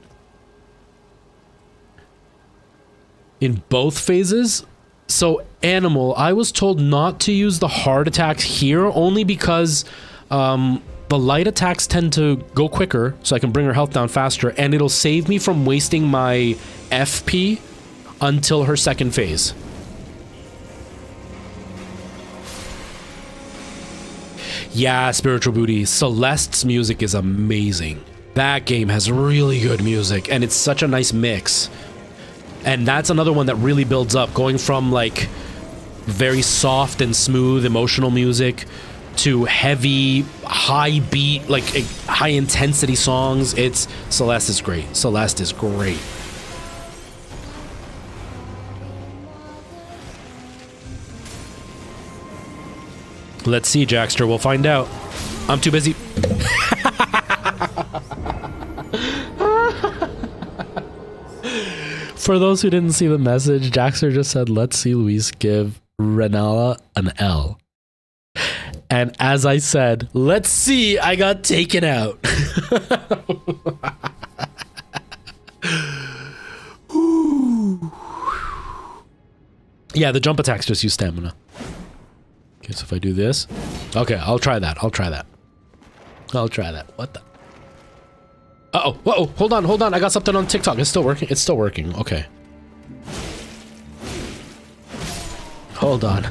In both phases. So Animal, I was told not to use the hard attacks here only because the light attacks tend to go quicker, so I can bring her health down faster, and it'll save me from wasting my FP until her second phase. Yeah, Spiritual Booty. Celeste's music is amazing. That game has really good music, and it's such a nice mix. And that's another one that really builds up, going from like very soft and smooth emotional music to heavy, high beat, like high intensity songs. Celeste is great. Celeste is great. Let's see, Jackster. We'll find out. I'm too busy. For those who didn't see the message, Jackster just said, let's see Luis give Renala an L. And as I said, let's see, I got taken out. Yeah, the jump attacks just use stamina. Okay, so if I do this. Okay, I'll try that. What the? Uh-oh, whoa, hold on. I got something on TikTok. It's still working. Okay. Hold on.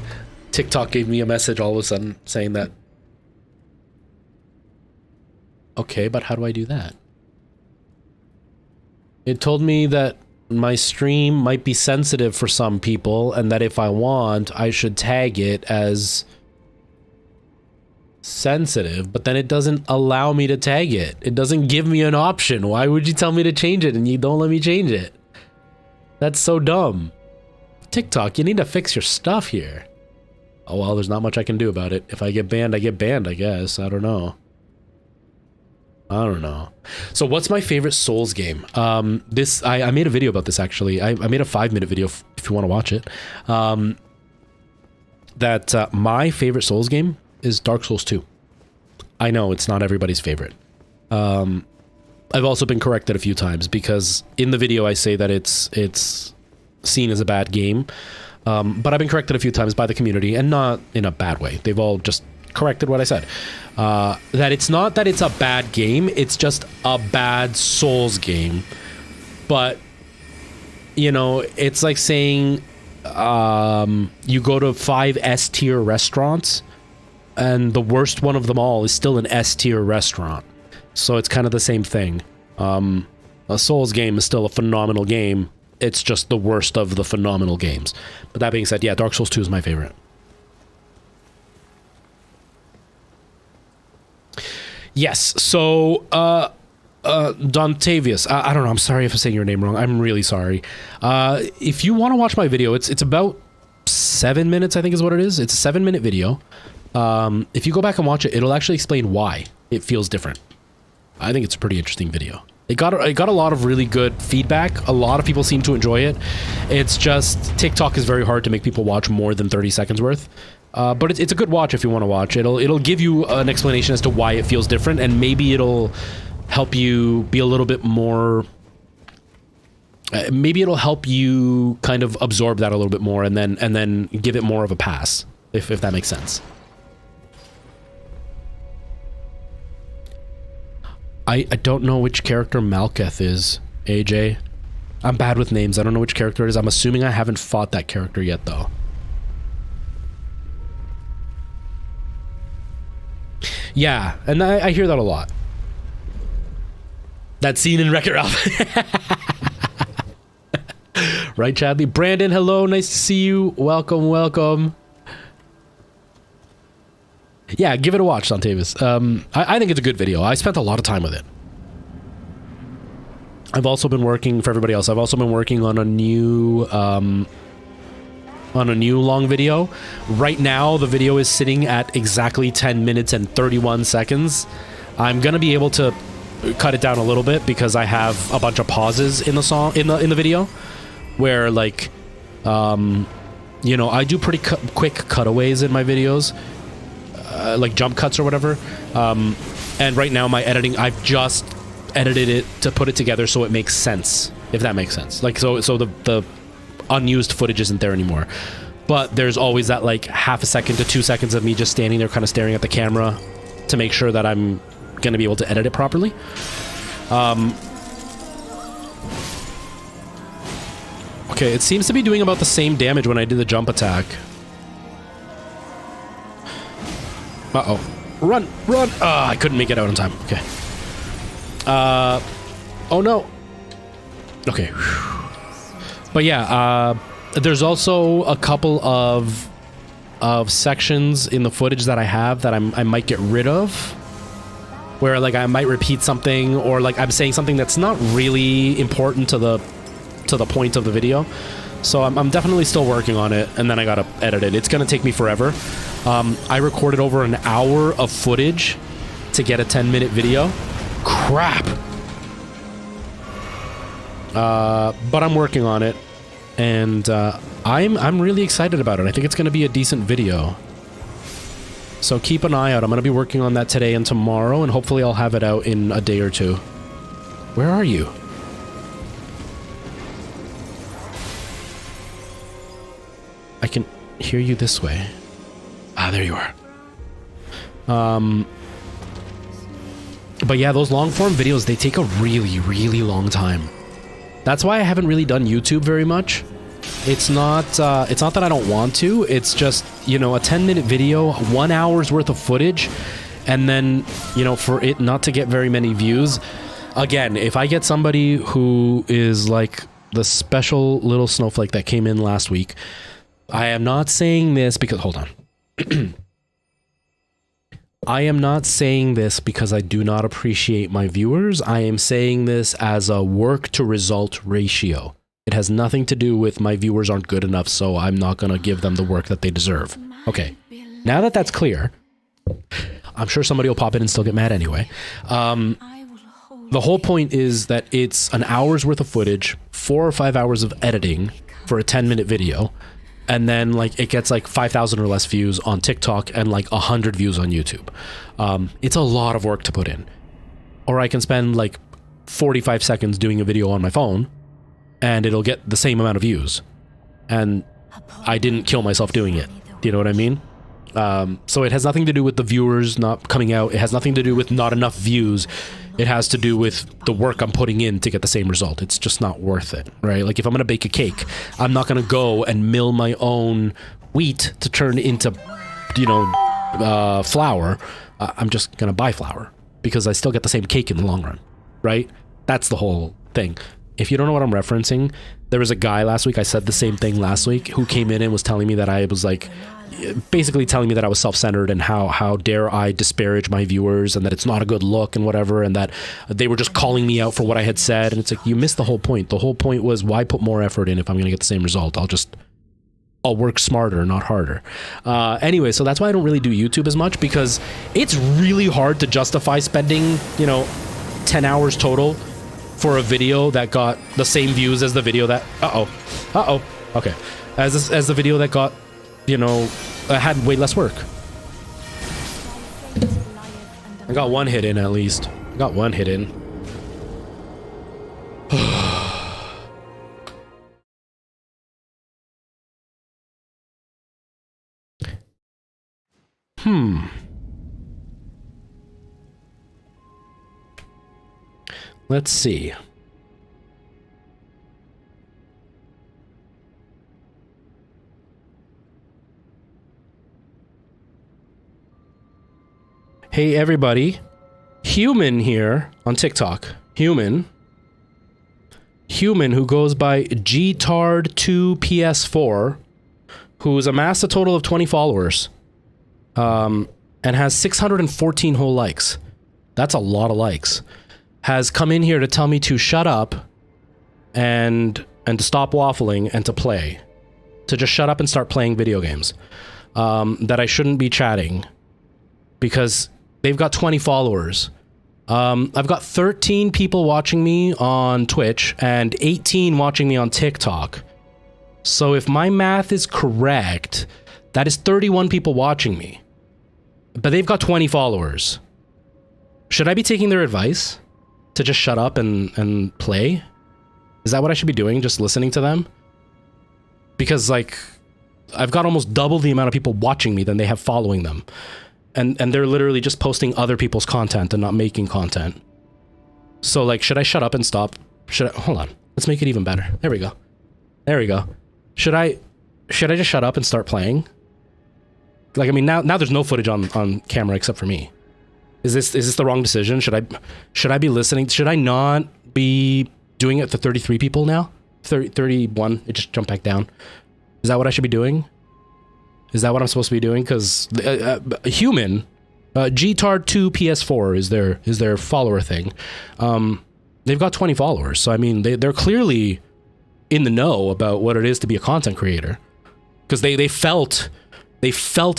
TikTok gave me a message all of a sudden saying that. Okay, but how do I do that? It told me that my stream might be sensitive for some people, and that if I want, I should tag it as sensitive, but then it doesn't allow me to tag it. It doesn't give me an option. Why would you tell me to change it and you don't let me change it? That's so dumb. TikTok, you need to fix your stuff here. Oh well, there's not much I can do about it. If I get banned, I guess. I don't know. So what's my favorite Souls game? I made a video about this actually. I made a 5-minute video if you want to watch it. My favorite Souls game is Dark Souls 2. I know it's not everybody's favorite. I've also been corrected a few times because in the video I say that it's seen as a bad game. But I've been corrected a few times by the community, and not in a bad way. They've all just corrected what I said. That it's not that it's a bad game, it's just a bad Souls game. But, you know, it's like saying you go to 5 S-tier restaurants, and the worst one of them all is still an S-tier restaurant. So it's kind of the same thing. A Souls game is still a phenomenal game. It's just the worst of the phenomenal games. But that being said, yeah, Dark Souls 2 is my favorite. Yes, so, Dontavius, I don't know, I'm sorry if I'm saying your name wrong. I'm really sorry. If you want to watch my video, it's about 7 minutes, I think is what it is. It's a 7-minute video. If you go back and watch it, it'll actually explain why it feels different. I think it's a pretty interesting video. It got a lot of really good feedback. A lot of people seem to enjoy it. It's just TikTok is very hard to make people watch more than 30 seconds worth. But it's a good watch if you want to watch. It'll give you an explanation as to why it feels different, and maybe it'll help you be a little bit more. Maybe it'll help you kind of absorb that a little bit more, and then give it more of a pass, if that makes sense. I don't know which character Malketh is, AJ. I'm bad with names. I don't know which character it is. I'm assuming I haven't fought that character yet, though. Yeah, and I hear that a lot. That scene in Wreck-It Ralph. Right, Chadley? Brandon, hello. Nice to see you. Welcome, welcome. Yeah, give it a watch, Santavis. I think it's a good video. I spent a lot of time with it. I've also been working, for everybody else, I've also been working on a new long video. Right now, the video is sitting at exactly 10 minutes and 31 seconds. I'm gonna be able to cut it down a little bit because I have a bunch of pauses in the song, in the video, where like, you know, I do pretty quick cutaways in my videos. Like jump cuts or whatever, and right now my editing, I've just edited it to put it together so it makes sense, if that makes sense. Like so the unused footage isn't there anymore, but there's always that like half a second to 2 seconds of me just standing there kind of staring at the camera to make sure that I'm gonna be able to edit it properly. Okay, it seems to be doing about the same damage when I did the jump attack. Uh-oh. Run! Run! I couldn't make it out in time. Okay. Oh no! Okay. But yeah, there's also a couple of sections in the footage that I have that I might get rid of. Where, like, I might repeat something, or, like, I'm saying something that's not really important to the point of the video. So I'm definitely still working on it, and then I gotta edit it. It's gonna take me forever. I recorded over an hour of footage to get a 10-minute video. Crap! But I'm working on it, and I'm really excited about it. I think it's gonna be a decent video. So keep an eye out. I'm gonna be working on that today and tomorrow, and hopefully I'll have it out in a day or two. Where are you? I can hear you this way. Ah, there you are. But yeah, those long form videos, they take a really, really long time. That's why I haven't really done YouTube very much. It's not that I don't want to. It's just, you know, a 10-minute video, 1 hour's worth of footage, and then, you know, for it not to get very many views. Again, if I get somebody who is like the special little snowflake that came in last week, I am not saying this because, hold on. I am not saying this because I do not appreciate my viewers. I am saying this as a work to result ratio. It has nothing to do with my viewers aren't good enough, so I'm not going to give them the work that they deserve. Okay, now that that's clear, I'm sure somebody will pop in and still get mad anyway. The whole point is that it's an hour's worth of footage, 4 or 5 hours of editing for a 10-minute video, and then like it gets like 5,000 or less views on TikTok and like 100 views on YouTube. It's a lot of work to put in. Or I can spend like 45 seconds doing a video on my phone and it'll get the same amount of views. And I didn't kill myself doing it. Do you know what I mean? So it has nothing to do with the viewers not coming out. It has nothing to do with not enough views. It has to do with the work I'm putting in to get the same result. It's just not worth it, right? Like if I'm going to bake a cake, I'm not going to go and mill my own wheat to turn into, you know, flour. I'm just going to buy flour because I still get the same cake in the long run, right? That's the whole thing. If you don't know what I'm referencing, there was a guy last week, I said the same thing last week, who came in and was telling me that I was like, basically telling me that I was self-centered and how dare I disparage my viewers and that it's not a good look and whatever, and that they were just calling me out for what I had said. And it's like, you missed the whole point. The whole point was, why put more effort in if I'm going to get the same result? I'll work smarter, not harder. Anyway, so that's why I don't really do YouTube as much, because it's really hard to justify spending, you know, 10 hours total for a video that got the same views as the video that okay, as the video that got, you know, had way less work. I got one hit in at least. I got one hit in. Let's see. Hey everybody, Human here on TikTok. Human who goes by GTARD2PS4, who's amassed a total of 20 followers, and has 614 whole likes. That's a lot of likes. Has come in here to tell me to shut up and to stop waffling and to play. To just shut up and start playing video games. That I shouldn't be chatting because they've got 20 followers. I've got 13 people watching me on Twitch and 18 watching me on TikTok. So if my math is correct, that is 31 people watching me. But they've got 20 followers. Should I be taking their advice to just shut up and play? Is that what I should be doing? Just listening to them? Because, like, I've got almost double the amount of people watching me than they have following them. And they're literally just posting other people's content and not making content. So, like, should I shut up and stop? Hold on. Let's make it even better. There we go. There we go. Should I just shut up and start playing? Like, I mean, now there's no footage on camera except for me. Is this the wrong decision? Should I be listening? Should I not be doing it for 33 people now? 31. It just jumped back down. Is that what I should be doing? Is that what I'm supposed to be doing? Because Human, GTARD2PS4 is their follower thing. They've got 20 followers, so I mean they're clearly in the know about what it is to be a content creator, because they felt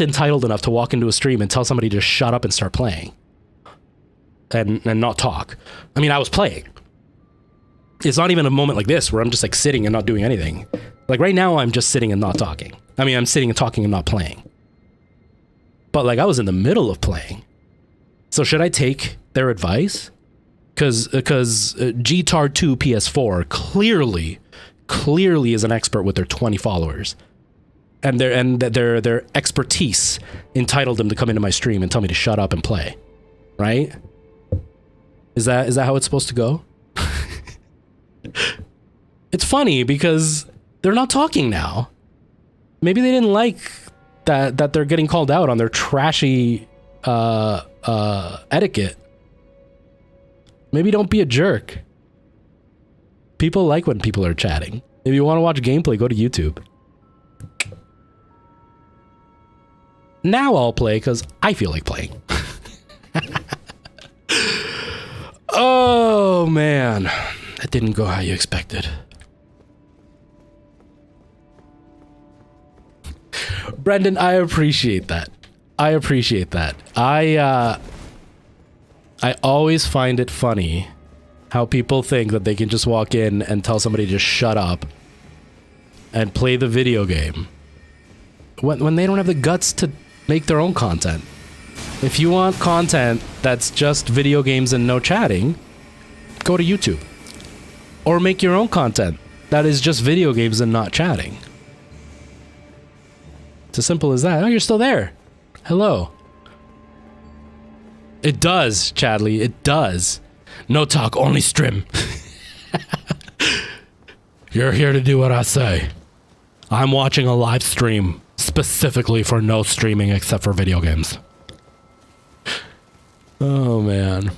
entitled enough to walk into a stream and tell somebody to shut up and start playing, and not talk. I mean, I was playing. It's not even a moment like this where I'm just like sitting and not doing anything. Like right now, I'm just sitting and not talking. I mean, I'm sitting and talking and not playing. But like I was in the middle of playing. So should I take their advice? Because GTAR2 PS4 clearly is an expert with their 20 followers. And their expertise entitled them to come into my stream and tell me to shut up and play. Right? Is that how it's supposed to go? It's funny because they're not talking now. Maybe they didn't like that they're getting called out on their trashy etiquette. Maybe don't be a jerk. People like when people are chatting. If you want to watch gameplay, go to YouTube. Now I'll play because I feel like playing. Oh man, that didn't go how you expected. Brendan, I appreciate that. I appreciate that. I always find it funny how people think that they can just walk in and tell somebody to shut up and play the video game when they don't have the guts to make their own content. If you want content that's just video games and no chatting, go to YouTube. Or make your own content that is just video games and not chatting. It's as simple as that. Oh, you're still there. Hello. It does, Chadley. It does. No talk, only stream. You're here to do what I say. I'm watching a live stream specifically for no streaming except for video games. Oh, man.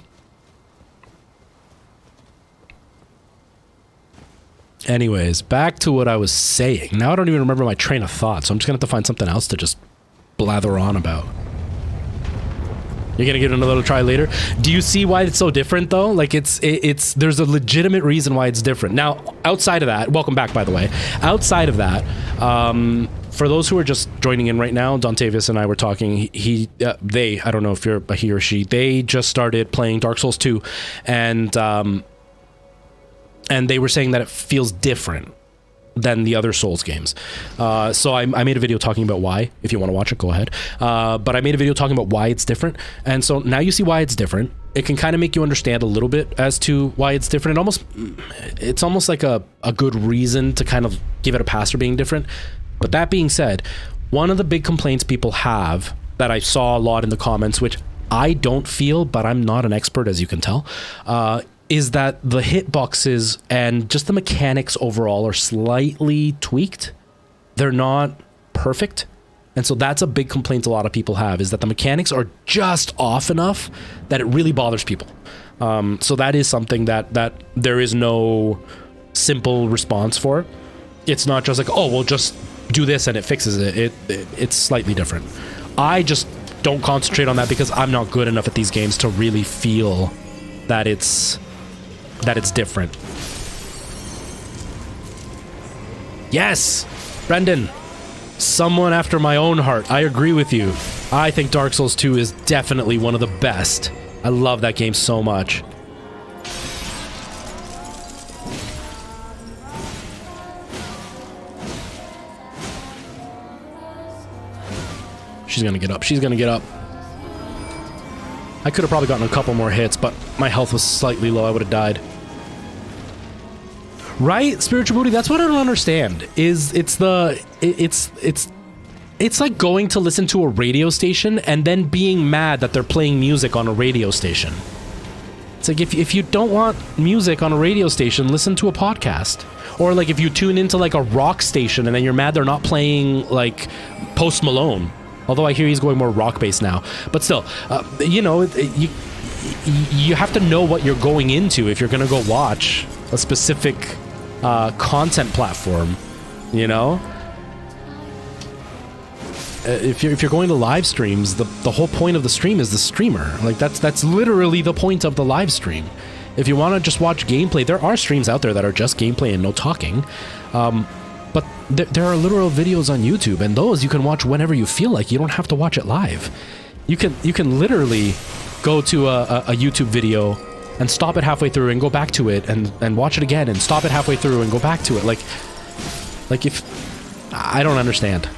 Anyways, back to what I was saying. Now I don't even remember my train of thought, so I'm just gonna have to find something else to just blather on about. You're gonna give it another try later? Do you see why it's so different though? Like there's a legitimate reason why it's different. Now, outside of that, welcome back by the way. Outside of that, for those who are just joining in right now, Dontavius and I were talking. They, I don't know if you're a he or she, they just started playing Dark Souls 2, and and they were saying that it feels different than the other Souls games. So I made a video talking about why. If you want to watch it, go ahead. But I made a video talking about why it's different. And so now you see why it's different. It can kind of make you understand a little bit as to why it's different. It's almost like a good reason to kind of give it a pass for being different. But that being said, one of the big complaints people have that I saw a lot in the comments, which I don't feel, but I'm not an expert, as you can tell, is that the hitboxes and just the mechanics overall are slightly tweaked. They're not perfect. And so that's a big complaint a lot of people have, is that the mechanics are just off enough that it really bothers people. So that is something that there is no simple response for. It's not just like, oh, we'll just do this and it fixes it. It's slightly different. I just don't concentrate on that because I'm not good enough at these games to really feel that it's different. Yes, Brendan, someone after my own heart. I agree with you. I think Dark Souls 2 is definitely one of the best. I love that game so much. She's gonna get up. She's gonna get up. I could have probably gotten a couple more hits, but my health was slightly low. I would have died. Right? Spiritual booty, that's what I don't understand. It's like going to listen to a radio station and then being mad that they're playing music on a radio station. It's like if you don't want music on a radio station, listen to a podcast. Or like if you tune into like a rock station and then you're mad they're not playing like Post Malone. Although I hear he's going more rock-based now. But still, you know, you have to know what you're going into if you're going to go watch a specific content platform, you know? If you're going to live streams, the whole point of the stream is the streamer. Like, that's literally the point of the live stream. If you want to just watch gameplay, there are streams out there that are just gameplay and no talking. But there are literal videos on YouTube, and those you can watch whenever you feel like. You don't have to watch it live. You can literally go to a YouTube video and stop it halfway through and go back to it and watch it again and stop it halfway through and go back to it. Like if I don't understand.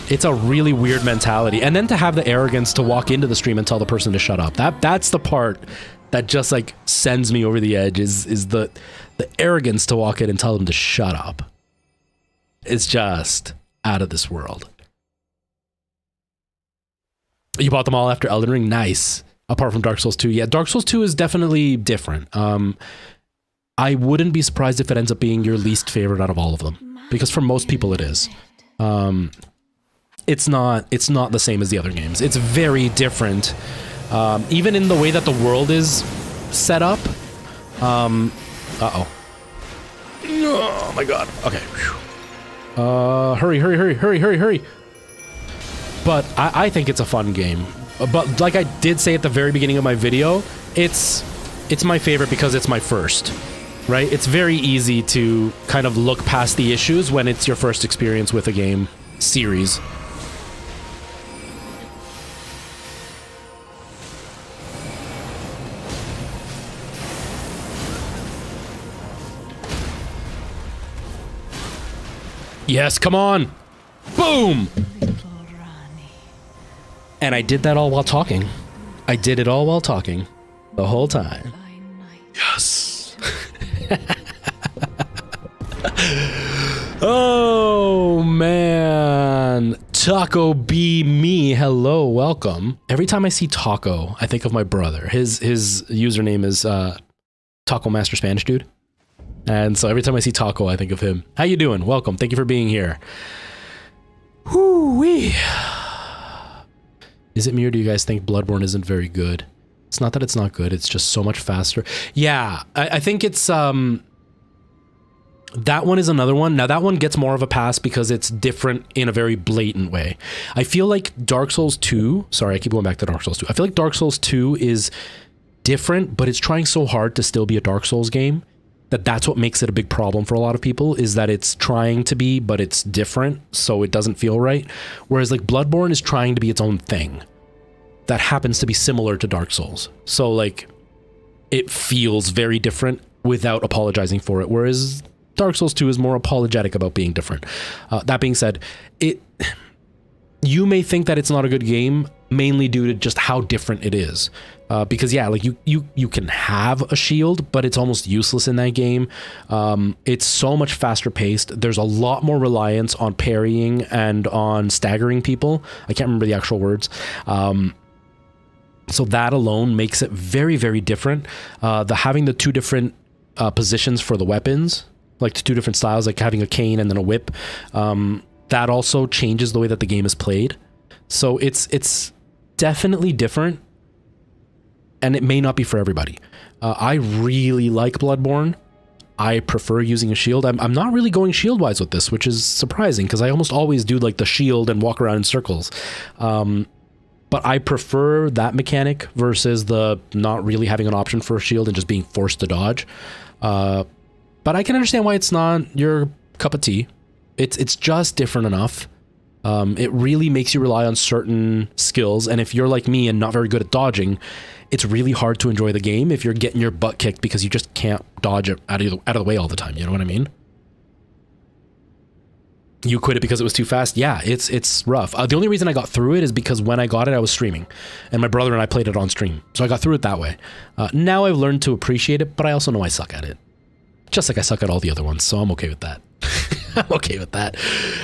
It's a really weird mentality. And then to have the arrogance to walk into the stream and tell the person to shut up. That's the part that just like sends me over the edge is the arrogance to walk in and tell them to shut up. It's just out of this world. You bought them all after Elden Ring? Nice. Apart from Dark Souls 2. Yeah, Dark Souls 2 is definitely different. I wouldn't be surprised if it ends up being your least favorite out of all of them. Because for most people it is. It's not the same as the other games. It's very different. Even in the way that the world is set up. Uh-oh. Oh my god. Okay. Hurry. But I think it's a fun game. But like I did say at the very beginning of my video, it's my favorite because it's my first, right? It's very easy to kind of look past the issues when it's your first experience with a game series. Yes, come on. Boom. And I did that all while talking. I did it all while talking the whole time. Yes. Oh, man. Taco B me. Hello, welcome. Every time I see Taco, I think of my brother. His username is Taco Master Spanish Dude. And so every time I see Taco, I think of him. How you doing? Welcome. Thank you for being here. Whoo-wee. Is it me or do you guys think Bloodborne isn't very good? It's not that it's not good. It's just so much faster. Yeah, I think it's... that one is another one. Now, that one gets more of a pass because it's different in a very blatant way. I feel like Dark Souls 2... Sorry, I keep going back to Dark Souls 2. I feel like Dark Souls 2 is different, but it's trying so hard to still be a Dark Souls game that's what makes it a big problem for a lot of people, is that it's trying to be, but it's different, so it doesn't feel right. Whereas like Bloodborne is trying to be its own thing that happens to be similar to Dark Souls. So like it feels very different without apologizing for it, whereas Dark Souls 2 is more apologetic about being different. That being said, you may think that it's not a good game mainly due to just how different it is. Because yeah, like you can have a shield, but it's almost useless in that game. It's so much faster paced. There's a lot more reliance on parrying and on staggering people. I can't remember the actual words. So that alone makes it very, very different. Having the two different positions for the weapons, like the two different styles, like having a cane and then a whip, that also changes the way that the game is played. So it's definitely different, and it may not be for everybody. I really like Bloodborne. I prefer using a shield. I'm not really going shield wise with this, which is surprising because I almost always do like the shield and walk around in circles. But I prefer that mechanic versus the not really having an option for a shield and just being forced to dodge. But I can understand why it's not your cup of tea. It's just different enough. It really makes you rely on certain skills, and if you're like me and not very good at dodging, it's really hard to enjoy the game if you're getting your butt kicked because you just can't dodge it out of the way all the time. You know what I mean? You quit it because it was too fast? Yeah, it's rough. The only reason I got through it is because when I got it, I was streaming, and my brother and I played it on stream, so I got through it that way. Now I've learned to appreciate it, but I also know I suck at it. Just like I suck at all the other ones, so I'm okay with that. I'm okay with that.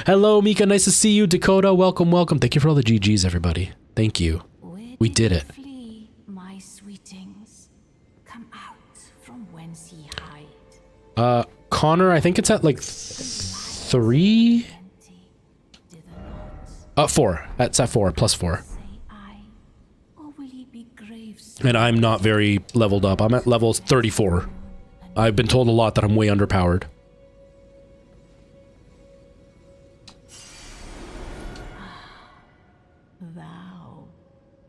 Hello, Mika. Nice to see you. Dakota, welcome, welcome. Thank you for all the GGs, everybody. Thank you. We did it. Flee, my sweetings. Come out from whence ye hide. Connor, I think it's at like 3? 4. That's at 4, plus 4. And I'm not very leveled up. I'm at level 34. I've been told a lot that I'm way underpowered. Thou,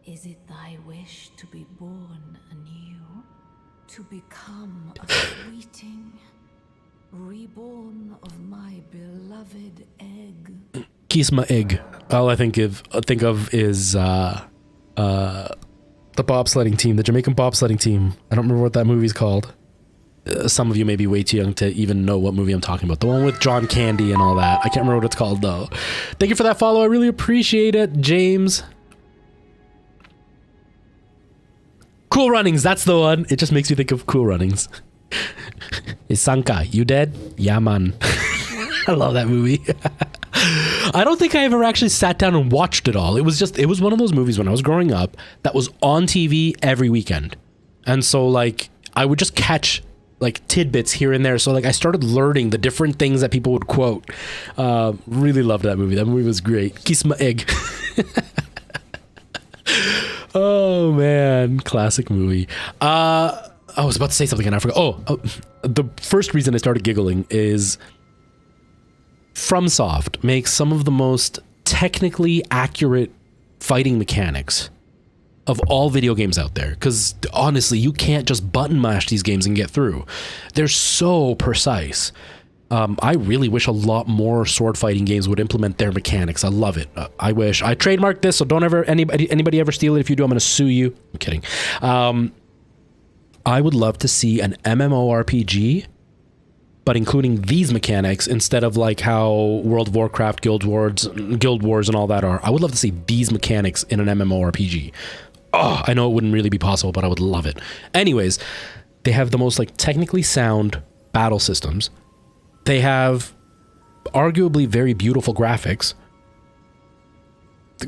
is it thy wish to be born anew? To become a sweeting? Reborn of my beloved egg? Kiss my egg. All I think of is the bobsledding team, the Jamaican bobsledding team. I don't remember what that movie's called. Some of you may be way too young to even know what movie I'm talking about. The one with John Candy and all that. I can't remember what it's called though. Thank you for that follow. I really appreciate it, James. Cool Runnings, that's the one. It just makes me think of Cool Runnings. Is Sanka, you dead? Yeah, man. I love that movie. I don't think I ever actually sat down and watched it all. It was one of those movies when I was growing up that was on TV every weekend. And so like I would just catch like tidbits here and there. So like I started learning the different things that people would quote. Really loved that movie. That movie was great. Kiss my egg. Oh man, classic movie. I was about to say something and I forgot. Oh, the first reason I started giggling is FromSoft makes some of the most technically accurate fighting mechanics of all video games out there. Because honestly, you can't just button mash these games and get through. They're so precise. I really wish a lot more sword fighting games would implement their mechanics. I love it. I wish. I trademarked this, so don't ever anybody ever steal it. If you do, I'm going to sue you. I'm kidding. I would love to see an MMORPG, but including these mechanics instead of like how World of Warcraft, Guild Wars, and all that are. I would love to see these mechanics in an MMORPG. Oh, I know it wouldn't really be possible, but I would love it. Anyways, they have the most like technically sound battle systems. They have arguably very beautiful graphics,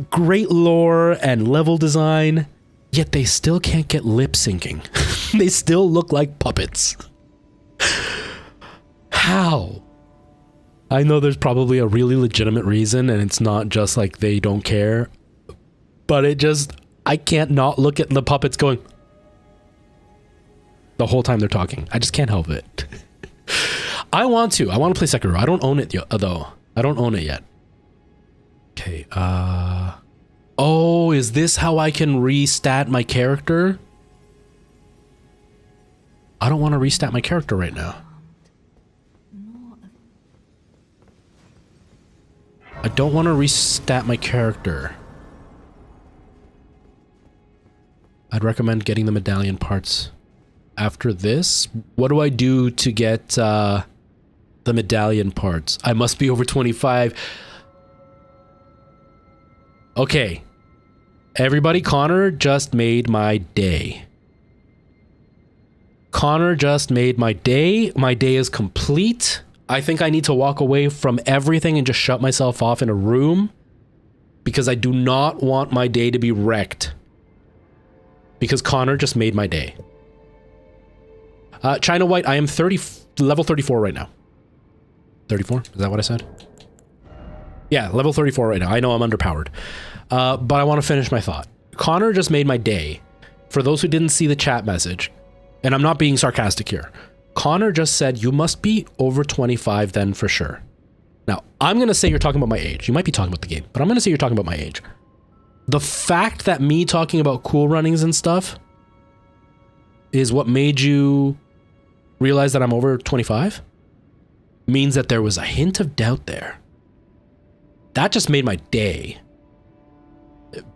great lore and level design, yet they still can't get lip syncing. They still look like puppets. How? I know there's probably a really legitimate reason and it's not just like they don't care, but I can't not look at the puppets going the whole time they're talking. I just can't help it. I want to play Sekiro. I don't own it though. I don't own it yet. Okay. Oh, is this how I can restat my character? I don't want to restat my character right now. I don't want to restat my character. I'd recommend getting the medallion parts after this. What do I do to get the medallion parts? I must be over 25. Okay. Everybody, Connor just made my day. Connor just made my day. My day is complete. I think I need to walk away from everything and just shut myself off in a room because I do not want my day to be wrecked. Because Connor just made my day. China White, I am level 34 right now. 34? Is that what I said? Yeah, level 34 right now. I know I'm underpowered. But I want to finish my thought. Connor just made my day. For those who didn't see the chat message, and I'm not being sarcastic here, Connor just said, you must be over 25 then for sure. Now, I'm going to say you're talking about my age. You might be talking about the game, but I'm going to say you're talking about my age. The fact that me talking about cool runnings and stuff is what made you realize that I'm over 25 means that there was a hint of doubt there. That just made my day.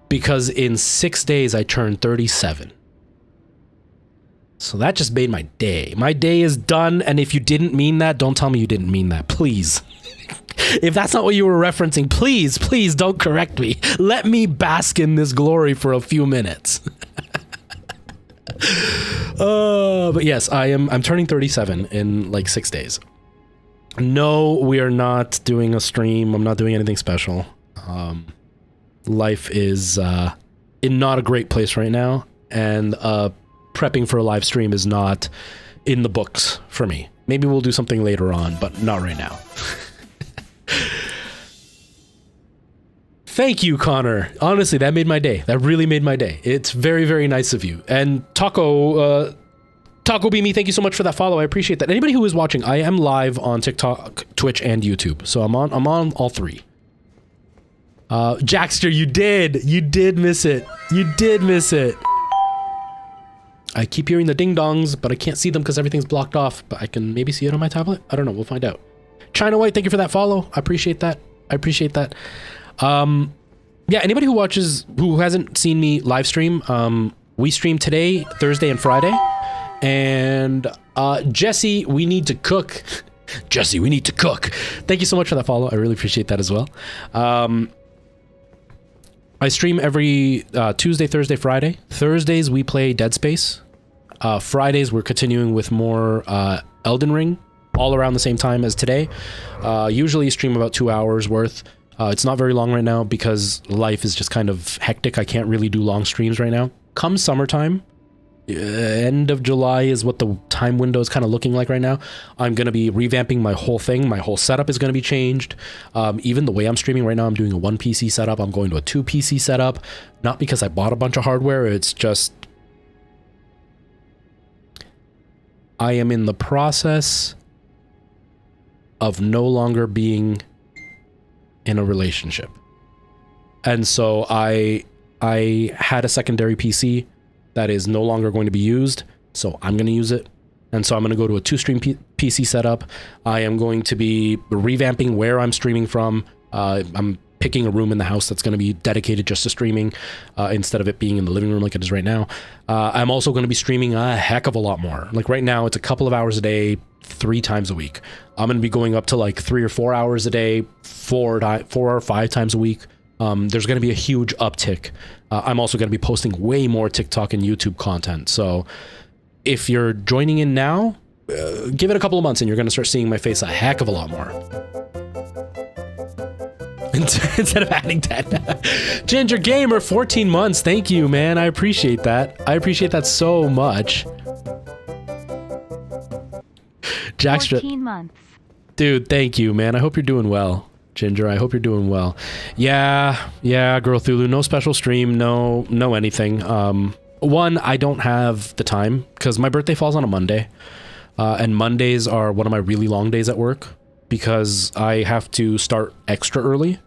Because in 6 days, I turned 37. So that just made my day. My day is done, and if you didn't mean that, don't tell me you didn't mean that, please. If that's not what you were referencing, please don't correct me. Let me bask in this glory for a few minutes. But yes, I'm turning 37 in like 6 days. No, we are not doing a stream. I'm not doing anything special. Life is in not a great place right now, and prepping for a live stream is not in the books for me. Maybe we'll do something later on, but not right now. Thank you, Connor. Honestly, that made my day. That really made my day. It's very, very nice of you. And Taco Beamy, thank you so much for that follow. I appreciate that. Anybody who is watching, I am live on TikTok, Twitch, and YouTube. So I'm on all three. Jackster, you did miss it. You did miss it. I keep hearing the ding dongs, but I can't see them because everything's blocked off, but I can maybe see it on my tablet. I don't know. We'll find out. China White, thank you for that follow. I appreciate that. Yeah, anybody who hasn't seen me live stream, we stream today, Thursday, and Friday. And Jesse, we need to cook. Jesse, we need to cook. Thank you so much for that follow. I really appreciate that as well. I stream every Tuesday, Thursday, Friday. Thursdays, we play Dead Space. Fridays, we're continuing with more Elden Ring, all around the same time as today. Usually stream about 2 hours worth. It's not very long right now because life is just kind of hectic. I can't really do long streams right now. Come summertime, end of July is what the time window is kind of looking like right now. I'm going to be revamping my whole thing. My whole setup is going to be changed. Even the way I'm streaming right now, I'm doing a 1 PC setup. I'm going to a 2 PC setup. Not because I bought a bunch of hardware. It's just I am in the process of no longer being in a relationship. And so I had a secondary PC that is no longer going to be used, so I'm going to use it. And so I'm going to go to a 2-stream PC setup. I am going to be revamping where I'm streaming from. I'm picking a room in the house that's going to be dedicated just to streaming instead of it being in the living room like it is right now. I'm also going to be streaming a heck of a lot more. Like right now, it's a couple of hours a day, 3 times a week. I'm going to be going up to like 3 or 4 hours a day, 4 or 5 times a week. There's going to be a huge uptick. I'm also going to be posting way more TikTok and YouTube content. So if you're joining in now, give it a couple of months and you're going to start seeing my face a heck of a lot more. Instead of adding 10. Ginger Gamer, 14 months. Thank you, man. I appreciate that. I appreciate that so much. Jackstra, 14 months. Dude, thank you, man. I hope you're doing well. Ginger, I hope you're doing well. Yeah, Girl Thulu, no special stream, no anything. One, I don't have the time because my birthday falls on a Monday. And Mondays are one of my really long days at work because I have to start extra early.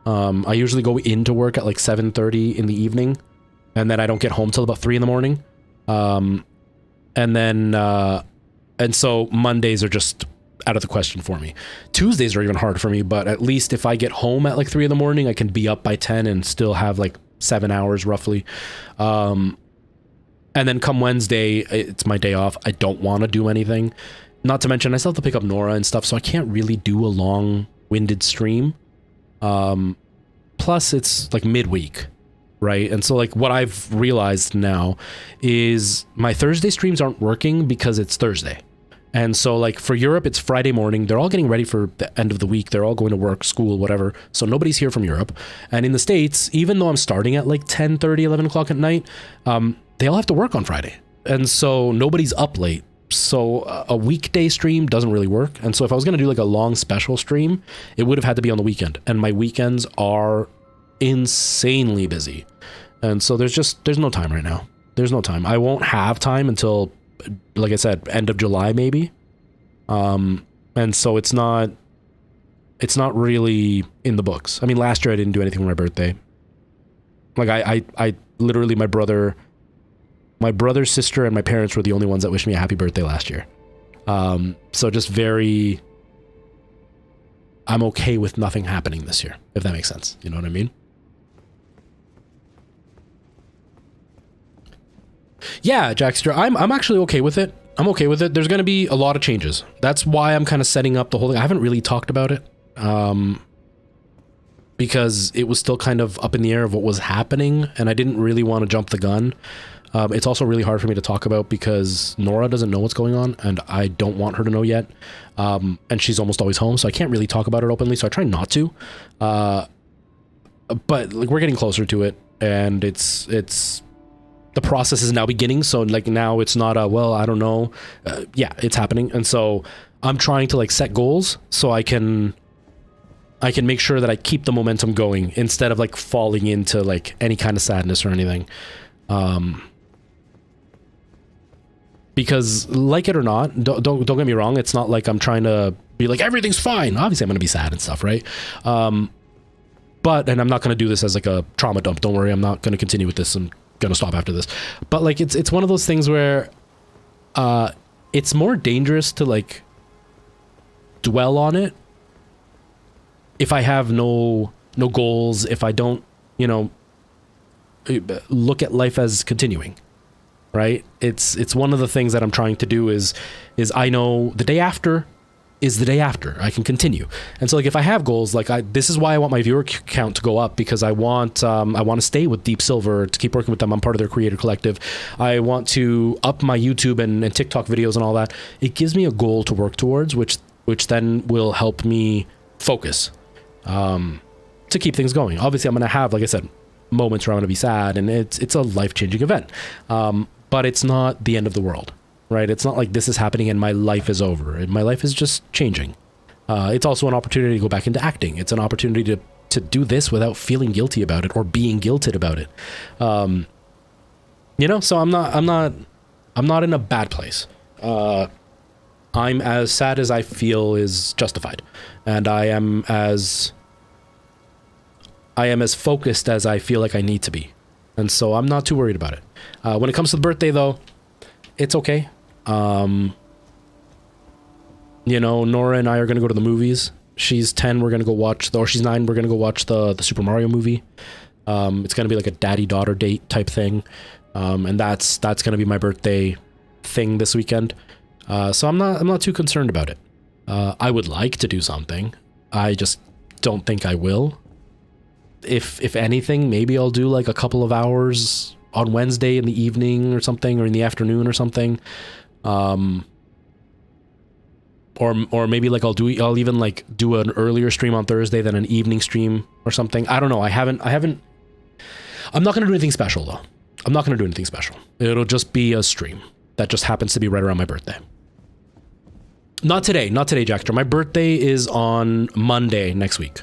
I usually go into work at like 7:30 in the evening, and then I don't get home till about 3 in the morning. And so Mondays are just out of the question for me. Tuesdays are even hard for me, but at least if I get home at like 3 in the morning, I can be up by 10 and still have like 7 hours roughly. And And then come Wednesday, it's my day off. I don't want to do anything. Not to mention, I still have to pick up Nora and stuff, so I can't really do a long-winded stream. Plus, it's like midweek, right? And so like what I've realized now is my Thursday streams aren't working because it's Thursday. And so like for Europe, it's Friday morning. They're all getting ready for the end of the week. They're all going to work, school, whatever. So nobody's here from Europe. And in the States, even though I'm starting at like 10:30, 11 o'clock at night, they all have to work on Friday. And so nobody's up late. So a weekday stream doesn't really work. And so if I was going to do like a long special stream, it would have had to be on the weekend. And my weekends are insanely busy. And so there's no time right now. There's no time. I won't have time until, like I said, end of July maybe. And so it's not really in the books. I mean, last year I didn't do anything for my birthday. Like I literally, my brother, sister, and my parents were the only ones that wished me a happy birthday last year. So just I'm okay with nothing happening this year, if that makes sense. You know what I mean? Yeah, Jackster, I'm actually okay with it. I'm okay with it. There's going to be a lot of changes. That's why I'm kind of setting up the whole thing. I haven't really talked about it because it was still kind of up in the air of what was happening, and I didn't really want to jump the gun. It's also really hard for me to talk about because Nora doesn't know what's going on, and I don't want her to know yet. And she's almost always home, so I can't really talk about it openly, so I try not to. But like we're getting closer to it, and it's the process is now beginning. So like now it's not well, I don't know. Yeah, it's happening. And so I'm trying to like set goals so I can make sure that I keep the momentum going instead of like falling into like any kind of sadness or anything. Because like it or not, don't get me wrong. It's not like I'm trying to be like, everything's fine. Obviously I'm going to be sad and stuff. Right. And I'm not going to do this as like a trauma dump. Don't worry. I'm not going to continue with this. I'm going to stop after this. But like, it's one of those things where, it's more dangerous to like dwell on it if I have no goals, if I don't, look at life as continuing, right? It's one of the things that I'm trying to do is I know the day after is the day after. I can continue. And so like if I have goals, like this is why I want my viewer count to go up, because I want to stay with Deep Silver, to keep working with them. I'm part of their creator collective. I want to up my YouTube and TikTok videos and all that. It gives me a goal to work towards, which then will help me focus to keep things going. Obviously I'm going to have, like I said, moments where I'm going to be sad, and it's a life-changing event. But it's not the end of the world. Right? It's not like this is happening and my life is over. My life is just changing. It's also an opportunity to go back into acting. It's an opportunity to do this without feeling guilty about it or being guilted about it. So I'm not in a bad place. I'm as sad as I feel is justified, and I am as focused as I feel like I need to be. And so I'm not too worried about it. When it comes to the birthday though, it's okay. Nora and I are going to go to the movies. She's 10. We're going to go watch she's 9. We're going to go watch the Super Mario movie. It's going to be like a daddy-daughter date type thing. And that's going to be my birthday thing this weekend. So I'm not too concerned about it. I would like to do something. I just don't think I will. If anything, maybe I'll do like a couple of hours on Wednesday in the evening or something, or in the afternoon or something. Or maybe like I'll even like do an earlier stream on Thursday than an evening stream or something. I don't know. I'm not going to do anything special though. I'm not going to do anything special. It'll just be a stream that just happens to be right around my birthday. Not today, Jackster. My birthday is on Monday next week.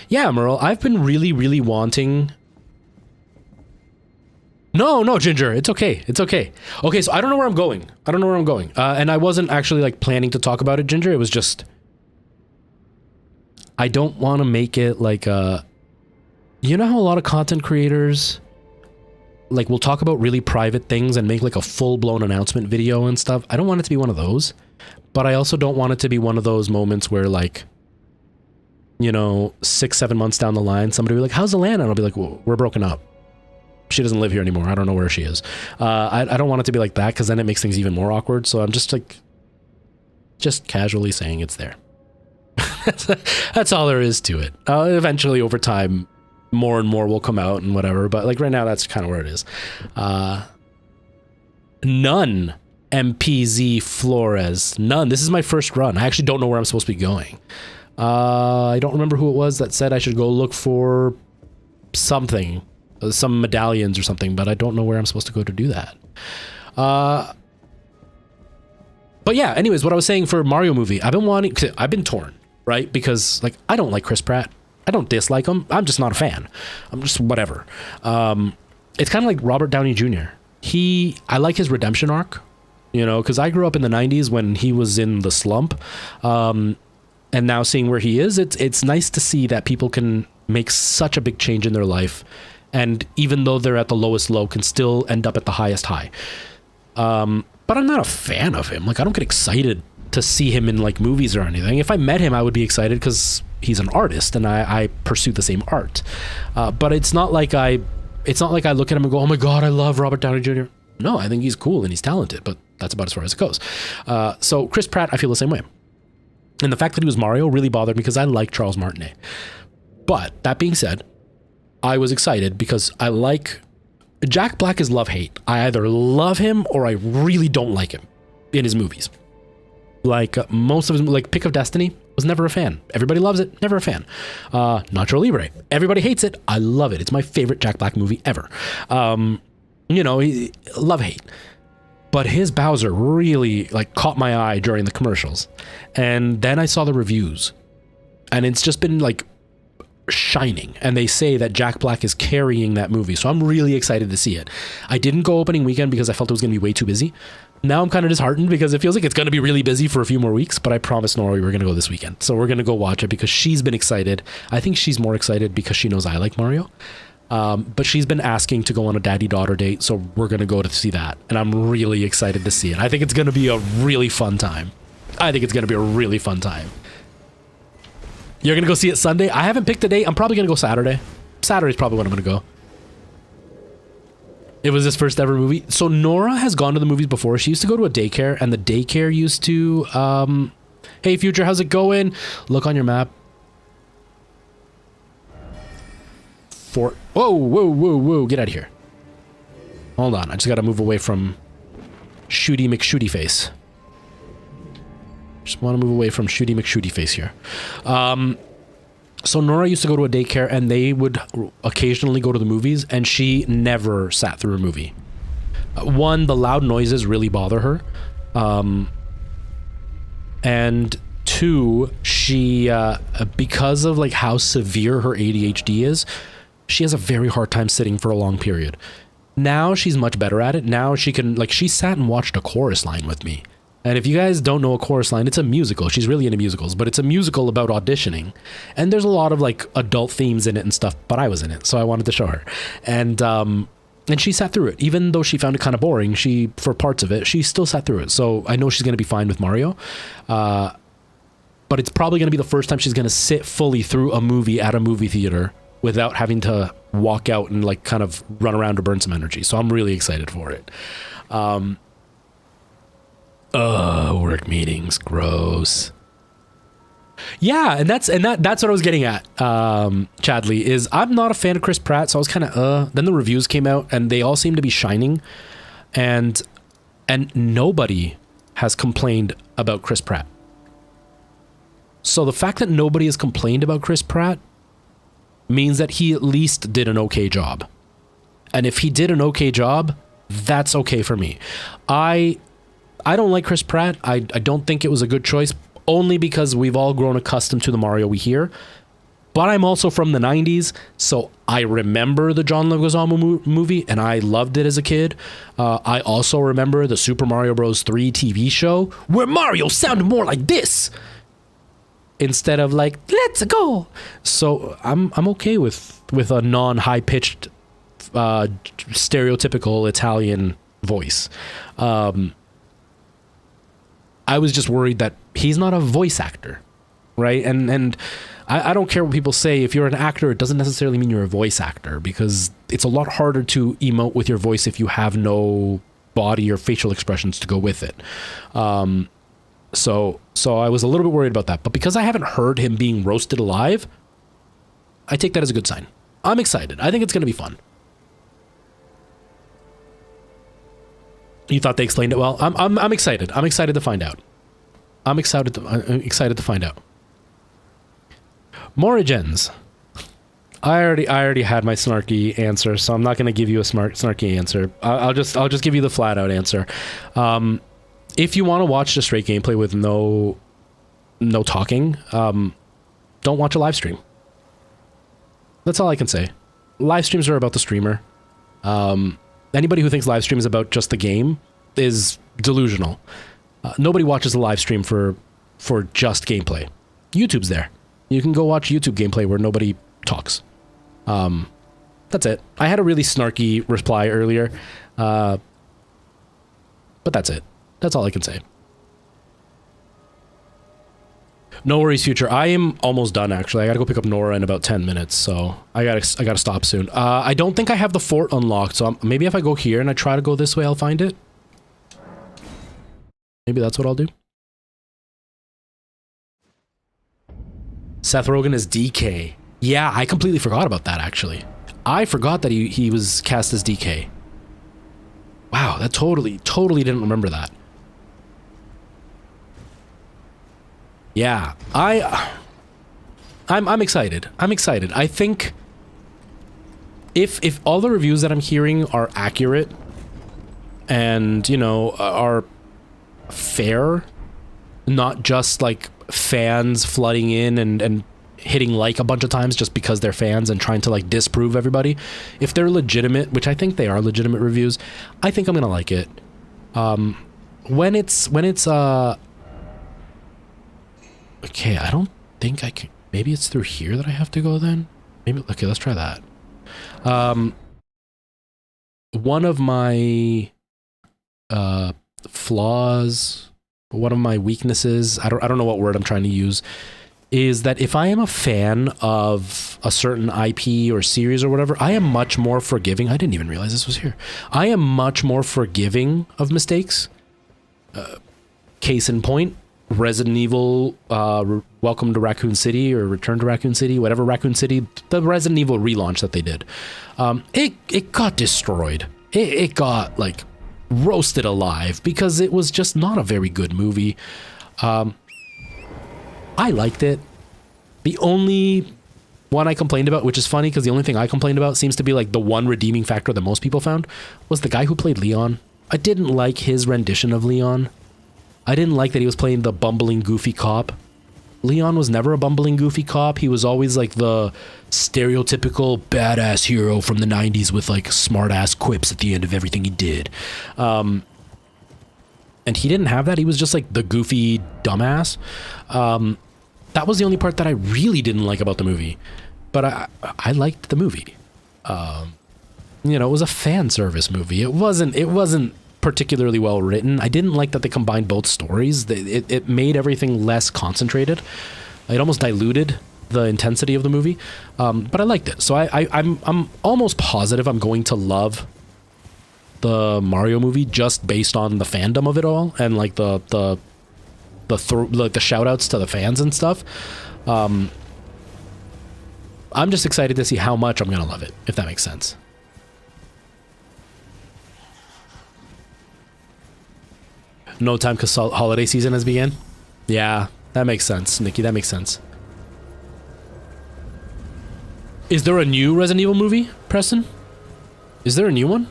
Yeah, Merle, I've been really, really wanting... No, Ginger, it's okay. It's okay. Okay, so I don't know where I'm going. And I wasn't actually like planning to talk about it, Ginger. It was just... I don't want to make it like a... You know how a lot of content creators like will talk about really private things and make like a full-blown announcement video and stuff? I don't want it to be one of those, but I also don't want it to be one of those moments where like, 6-7 months down the line, somebody will be like, how's the land? And I'll be like, well, we're broken up. she doesn't live here anymore. I don't know where she is. I don't want it to be like that because then it makes things even more awkward. So I'm just like, just casually saying it's there. That's all there is to it. Eventually, over time, more and more will come out and whatever. But like right now, that's kind of where it is. None. MPZ Flores. None. This is my first run. I actually don't know where I'm supposed to be going. I don't remember who it was that said I should go look for something, some medallions or something, but I don't know where I'm supposed to go to do that. But yeah, anyways, what I was saying for Mario movie, I've been torn, right? Because like, I don't like Chris Pratt. I don't dislike him. I'm just not a fan. I'm just whatever. It's kind of like Robert Downey Jr. I like his redemption arc, you know, because I grew up in the 90s when he was in the slump. And now seeing where he is, it's nice to see that people can make such a big change in their life. And even though they're at the lowest low, can still end up at the highest high. But I'm not a fan of him. Like, I don't get excited to see him in like movies or anything. If I met him, I would be excited because he's an artist and I pursue the same art. But it's not like I look at him and go, oh my God, I love Robert Downey Jr. No, I think he's cool and he's talented, but that's about as far as it goes. So Chris Pratt, I feel the same way. And the fact that he was Mario really bothered me because I like Charles Martinet. But that being said, I was excited because I like Jack Black is love-hate. I either love him or I really don't like him in his movies. Like most of his, like Pick of Destiny, was never a fan. Everybody loves it, never a fan. Nacho Libre, everybody hates it. I love it. It's my favorite Jack Black movie ever. You know, love-hate. But his Bowser really like caught my eye during the commercials. And then I saw the reviews. And it's just been like shining. And they say that Jack Black is carrying that movie. So I'm really excited to see it. I didn't go opening weekend because I felt it was going to be way too busy. Now I'm kind of disheartened because it feels like it's going to be really busy for a few more weeks. But I promised Nora we were going to go this weekend. So we're going to go watch it because she's been excited. I think she's more excited because she knows I like Mario. But she's been asking to go on a daddy-daughter date, so we're going to go to see that. And I'm really excited to see it. I think it's going to be a really fun time. You're going to go see it Sunday? I haven't picked a date. I'm probably going to go Saturday. Saturday's probably when I'm going to go. It was his first ever movie. So Nora has gone to the movies before. She used to go to a daycare, and the daycare used to, hey, Future, how's it going? Look on your map. Whoa, get out of here. Hold on, I just gotta move away from Shooty McShooty face. Just want to move away from Shooty McShooty face here. So Nora used to go to a daycare and they would occasionally go to the movies and she never sat through a movie. One, the loud noises really bother her. And two, she, because of like how severe her ADHD is, she has a very hard time sitting for a long period. Now she's much better at it. Now she can, like, she sat and watched a chorus line with me. And if you guys don't know a chorus line, it's a musical. She's really into musicals, but it's a musical about auditioning. And there's a lot of like adult themes in it and stuff, but I was in it, so I wanted to show her. And she sat through it. Even though she found it kind of boring, for parts of it, she still sat through it. So I know she's going to be fine with Mario. But it's probably going to be the first time she's going to sit fully through a movie at a movie theater without having to walk out and like kind of run around to burn some energy. So I'm really excited for it. Work meetings, gross. Yeah, and that's what I was getting at, Chadley, is I'm not a fan of Chris Pratt, so I was kind of then the reviews came out and they all seem to be shining, and nobody has complained about Chris Pratt. So the fact that nobody has complained about Chris Pratt means that he at least did an okay job. And if he did an okay job, that's okay for me. I don't like Chris Pratt. I don't think it was a good choice, only because we've all grown accustomed to the Mario we hear. But I'm also from the 90s, so I remember the John Leguizamo movie, and I loved it as a kid. I also remember the Super Mario Bros. 3 TV show, where Mario sounded more like this, instead of like, let's go. So I'm okay with a non-high-pitched, stereotypical Italian voice. I was just worried that he's not a voice actor, right? And I don't care what people say. If you're an actor, it doesn't necessarily mean you're a voice actor, because it's a lot harder to emote with your voice if you have no body or facial expressions to go with it. So I was a little bit worried about that, but because I haven't heard him being roasted alive, I take that as a good sign. I'm excited. I think it's going to be fun. You thought they explained it well? I'm excited. I'm excited to find out. I'm excited to find out. Morigens. I already had my snarky answer, so I'm not going to give you a snarky answer. I'll just give you the flat out answer. If you want to watch the straight gameplay with no talking, don't watch a live stream. That's all I can say. Live streams are about the streamer. Anybody who thinks live stream is about just the game is delusional. Nobody watches a live stream for just gameplay. YouTube's there. You can go watch YouTube gameplay where nobody talks. That's it. I had a really snarky reply earlier, but that's it. That's all I can say. No worries, Future. I am almost done, actually. I gotta go pick up Nora in about 10 minutes, so I gotta stop soon. I don't think I have the fort unlocked, so maybe if I go here and I try to go this way, I'll find it. Maybe that's what I'll do. Seth Rogen is DK. Yeah, I completely forgot about that, actually. I forgot that he was cast as DK. Wow, that totally didn't remember that. Yeah, I'm excited. I'm excited. I think if all the reviews that I'm hearing are accurate and, you know, are fair, not just like fans flooding in and hitting like a bunch of times just because they're fans and trying to like disprove everybody. If they're legitimate, which I think they are legitimate reviews, I think I'm gonna like it. When it's okay, I don't think I can. Maybe it's through here that I have to go then. Maybe. Okay, let's try that. One of my flaws, one of my weaknesses, I don't know what word I'm trying to use, is that if I am a fan of a certain IP or series or whatever, I am much more forgiving. I didn't even realize this was here. I am much more forgiving of mistakes. Case in point, Resident Evil, Welcome to Raccoon City or Return to Raccoon City, whatever Raccoon City, the Resident Evil relaunch that they did. It got destroyed. It got like roasted alive because it was just not a very good movie. I liked it. The only one I complained about, which is funny because the only thing I complained about seems to be like the one redeeming factor that most people found, was the guy who played Leon. I didn't like his rendition of Leon. I didn't like that he was playing the bumbling, goofy cop. Leon was never a bumbling, goofy cop. He was always like the stereotypical badass hero from the 90s with like smart-ass quips at the end of everything he did. And he didn't have that. He was just like the goofy dumbass. That was the only part that I really didn't like about the movie. But I liked the movie. You know, it was a fan service movie. It wasn't particularly well written. I didn't like that they combined both stories. It made everything less concentrated. It almost diluted the intensity of the movie. But I liked it. So I'm almost positive I'm going to love the Mario movie just based on the fandom of it all and like the shout outs to the fans and stuff. I'm just excited to see how much I'm gonna love it, if that makes sense. No time because holiday season has begun. Yeah, that makes sense, Nikki. That makes sense. Is there a new Resident Evil movie, Preston? Is there a new one?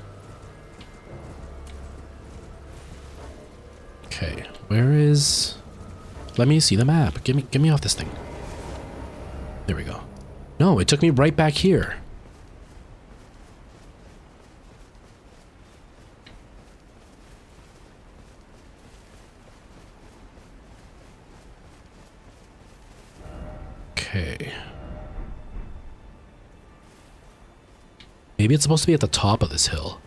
Okay, where is... Let me see the map. Get me off this thing. There we go. No, it took me right back here. Okay. Maybe it's supposed to be at the top of this hill.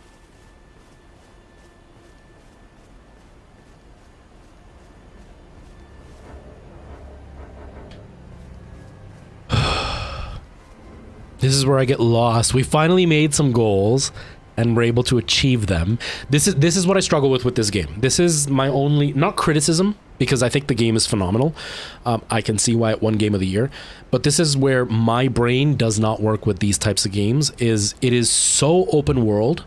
This is where I get lost. We finally made some goals and we're able to achieve them. This is what I struggle with this game. This is my only, not criticism, because I think the game is phenomenal. I can see why it won Game of the Year, but this is where my brain does not work with these types of games. It is so open world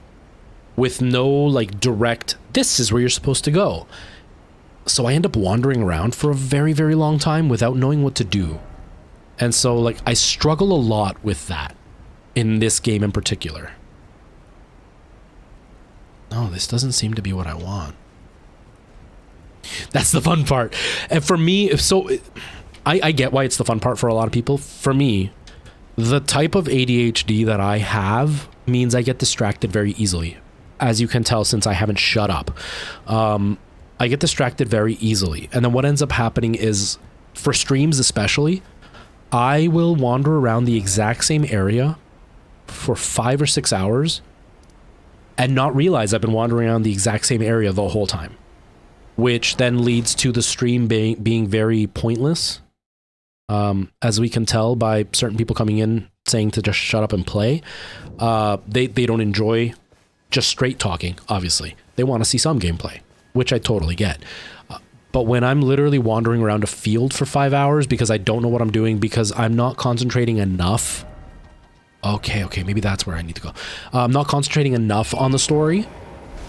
with no like direct, this is where you're supposed to go. So I end up wandering around for a very, very long time without knowing what to do. And so like I struggle a lot with that in this game in particular. No, this doesn't seem to be what I want. That's the fun part. And for me, I get why it's the fun part for a lot of people. For me, the type of ADHD that I have means I get distracted very easily. As you can tell, since I haven't shut up. I get distracted very easily. And then what ends up happening is, for streams especially, I will wander around the exact same area for 5 or 6 hours and not realize I've been wandering around the exact same area the whole time, which then leads to the stream being very pointless. As we can tell by certain people coming in saying to just shut up and play. They don't enjoy just straight talking, obviously. They want to see some gameplay, which I totally get. But when I'm literally wandering around a field for 5 hours because I don't know what I'm doing, because I'm not concentrating enough. Okay, maybe that's where I need to go. I'm not concentrating enough on the story.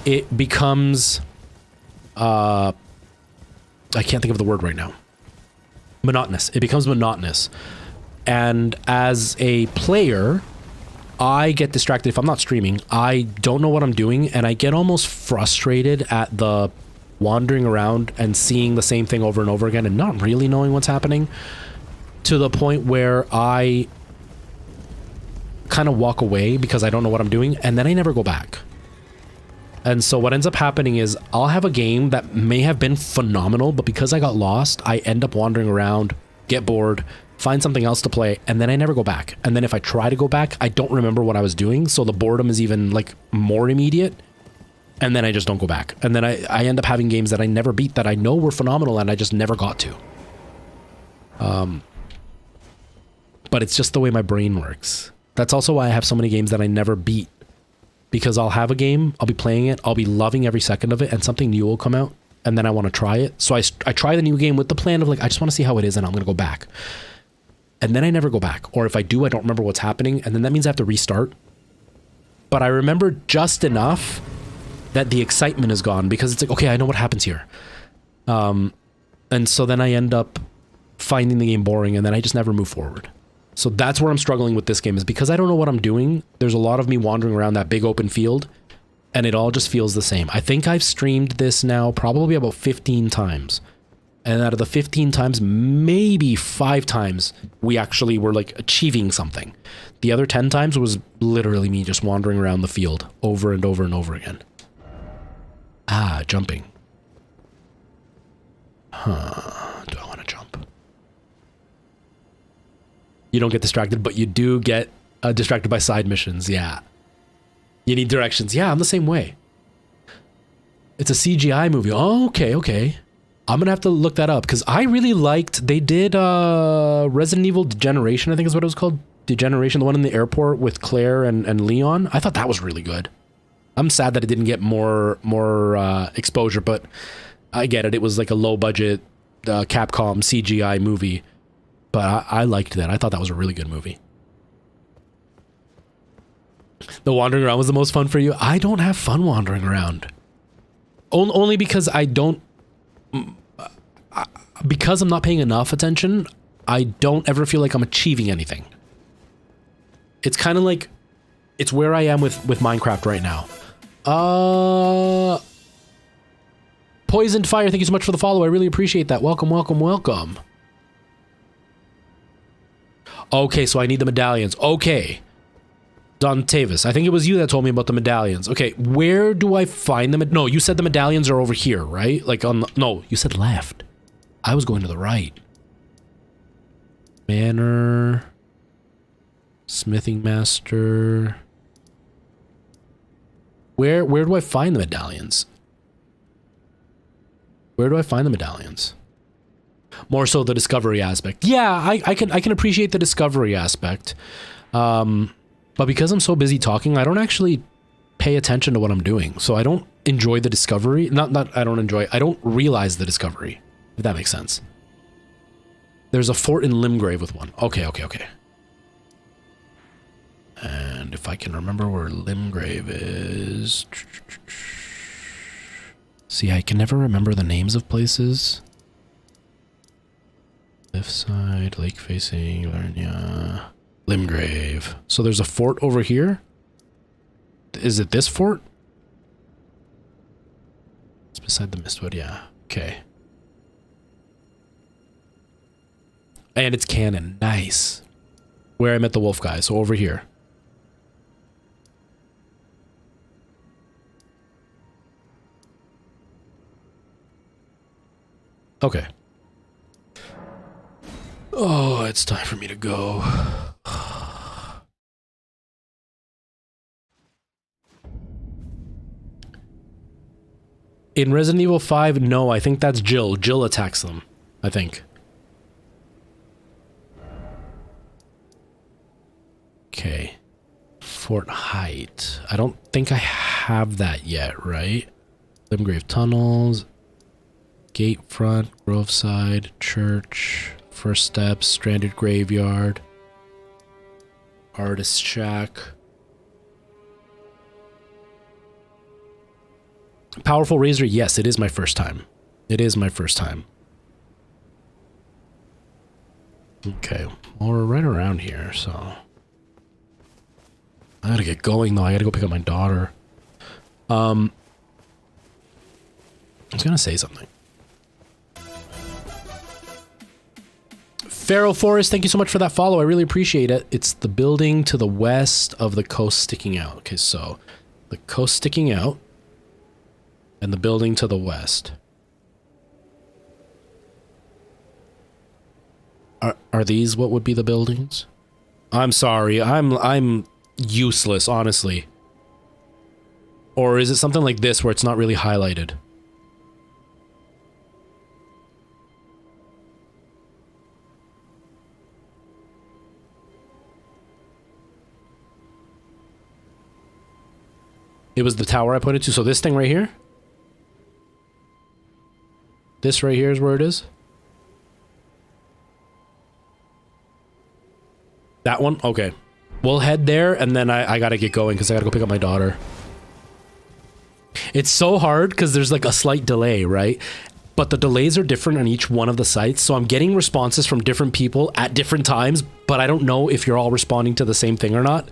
It becomes... I can't think of the word right now. Monotonous. It becomes monotonous. And as a player, I get distracted. If I'm not streaming, I don't know what I'm doing, and I get almost frustrated at the wandering around and seeing the same thing over and over again and not really knowing what's happening, to the point where I kind of walk away because I don't know what I'm doing, and then I never go back. And so what ends up happening is I'll have a game that may have been phenomenal, but because I got lost, I end up wandering around, get bored, find something else to play, and then I never go back. And then if I try to go back, I don't remember what I was doing, so the boredom is even like more immediate, and then I just don't go back. And then I end up having games that I never beat that I know were phenomenal and I just never got to. But it's just the way my brain works. That's also why I have so many games that I never beat. Because I'll have a game, I'll be playing it, I'll be loving every second of it, and something new will come out, and then I want to try it. So I try the new game with the plan of like, I just want to see how it is, and I'm going to go back. And then I never go back. Or if I do, I don't remember what's happening, and then that means I have to restart. But I remember just enough that the excitement is gone, because it's like, okay, I know what happens here. And so then I end up finding the game boring, and then I just never move forward. So that's where I'm struggling with this game, is because I don't know what I'm doing. There's a lot of me wandering around that big open field, and it all just feels the same. I think I've streamed this now probably about 15 times. And out of the 15 times, maybe 5 times, we actually were like achieving something. The other 10 times was literally me just wandering around the field over and over and over again. Ah, jumping. Huh, do I want to jump? You don't get distracted, but you do get distracted by side missions. Yeah. You need directions. Yeah, I'm the same way. It's a CGI movie. Oh, okay. I'm going to have to look that up, because I really liked, they did Resident Evil Degeneration, I think is what it was called. Degeneration, the one in the airport with Claire and Leon. I thought that was really good. I'm sad that it didn't get more exposure, but I get it. It was like a low budget Capcom CGI movie. But I liked that. I thought that was a really good movie. The wandering around was the most fun for you. I don't have fun wandering around. Only because I don't... Because I'm not paying enough attention, I don't ever feel like I'm achieving anything. It's kind of like... It's where I am with Minecraft right now. Poisoned Fire, thank you so much for the follow. I really appreciate that. Welcome. Okay, so I need the medallions. Okay. Don Tavis, I think it was you that told me about the medallions. Okay, where do I find them? No, you said the medallions are over here, right? Like on the... No, you said left. I was going to the right. Manor. Smithing Master. Where do I find the medallions? Where do I find the medallions? More so the discovery aspect. Yeah, I can appreciate the discovery aspect. But because I'm so busy talking, I don't actually pay attention to what I'm doing. So I don't enjoy the discovery. I don't realize the discovery, if that makes sense. There's a fort in Limgrave with one. Okay. And if I can remember where Limgrave is... See, I can never remember the names of places. Cliffside, lake facing, Lernia, Limgrave. So there's a fort over here. Is it this fort? It's beside the Mistwood, yeah. Okay. And it's canon. Nice. Where I met the wolf guy. So over here. Okay. Oh, it's time for me to go. In Resident Evil 5, no, I think that's Jill. Jill attacks them, I think. Okay. Fort Height. I don't think I have that yet, right? Limgrave Tunnels. Gate Front, Grove Side, Church, First Steps, Stranded Graveyard, Artist Shack. Powerful Razor, yes, it is my first time. It is my first time. Okay, well, we're right around here, so... I gotta get going, though. I gotta go pick up my daughter. I was gonna say something. Feral Forest, thank you so much for that follow. I really appreciate it. It's the building to the west of the coast sticking out. Okay, so the coast sticking out and the building to the west. Are these what would be the buildings? I'm sorry. I'm useless, honestly. Or is it something like this where it's not really highlighted? It was the tower I pointed to. So this thing right here? This right here is where it is? That one? Okay. We'll head there, and then I gotta get going because I gotta go pick up my daughter. It's so hard because there's like a slight delay, right? But the delays are different on each one of the sites. So I'm getting responses from different people at different times, but I don't know if you're all responding to the same thing or not.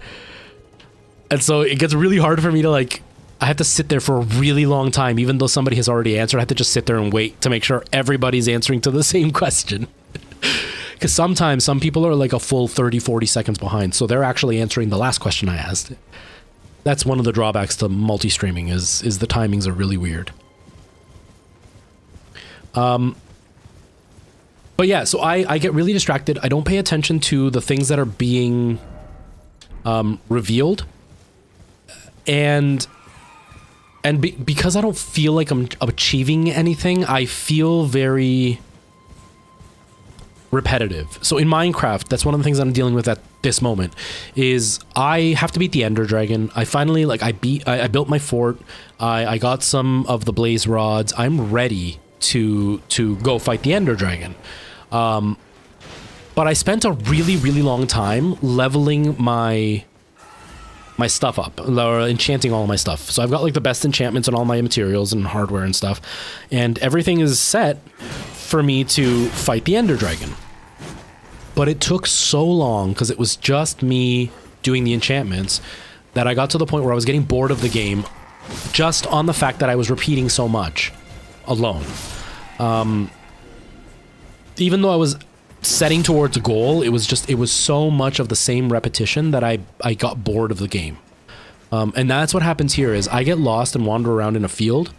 And so it gets really hard for me to like, I have to sit there for a really long time, even though somebody has already answered. I have to just sit there and wait to make sure everybody's answering to the same question. Because sometimes some people are like a full 30, 40 seconds behind. So they're actually answering the last question I asked. That's one of the drawbacks to multi-streaming is the timings are really weird. But yeah, so I get really distracted. I don't pay attention to the things that are being revealed. And because I don't feel like I'm achieving anything, I feel very repetitive. So in Minecraft, that's one of the things I'm dealing with at this moment, is I have to beat the Ender Dragon. I finally, like, I built my fort. I got some of the blaze rods. I'm ready to go fight the Ender Dragon. But I spent a really, really long time leveling my stuff up, or enchanting all of my stuff. So I've got like the best enchantments and all my materials and hardware and stuff, and everything is set for me to fight the Ender Dragon. But it took so long because it was just me doing the enchantments that I got to the point where I was getting bored of the game just on the fact that I was repeating so much alone. Even though I was setting towards a goal, it was so much of the same repetition that I got bored of the game. And that's what happens here is I get lost and wander around in a field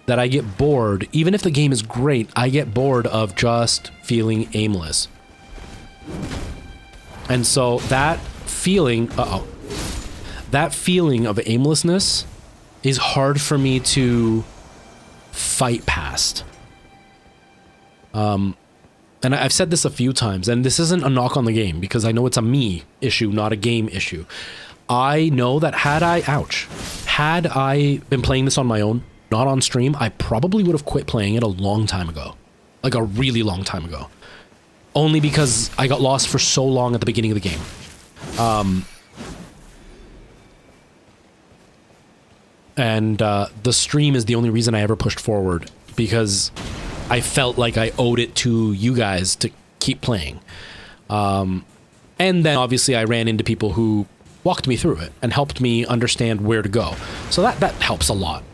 that I get bored. Even if the game is great, I get bored of just feeling aimless. And so that feeling, that feeling of aimlessness is hard for me to fight past. and I've said this a few times, and this isn't a knock on the game because I know it's a me issue, not a game issue. I know that had I been playing this on my own, not on stream, I probably would have quit playing it a long time ago. Like a really long time ago. Only because I got lost for so long at the beginning of the game. The stream is the only reason I ever pushed forward, because I felt like I owed it to you guys to keep playing. And then obviously I ran into people who walked me through it and helped me understand where to go. So that helps a lot.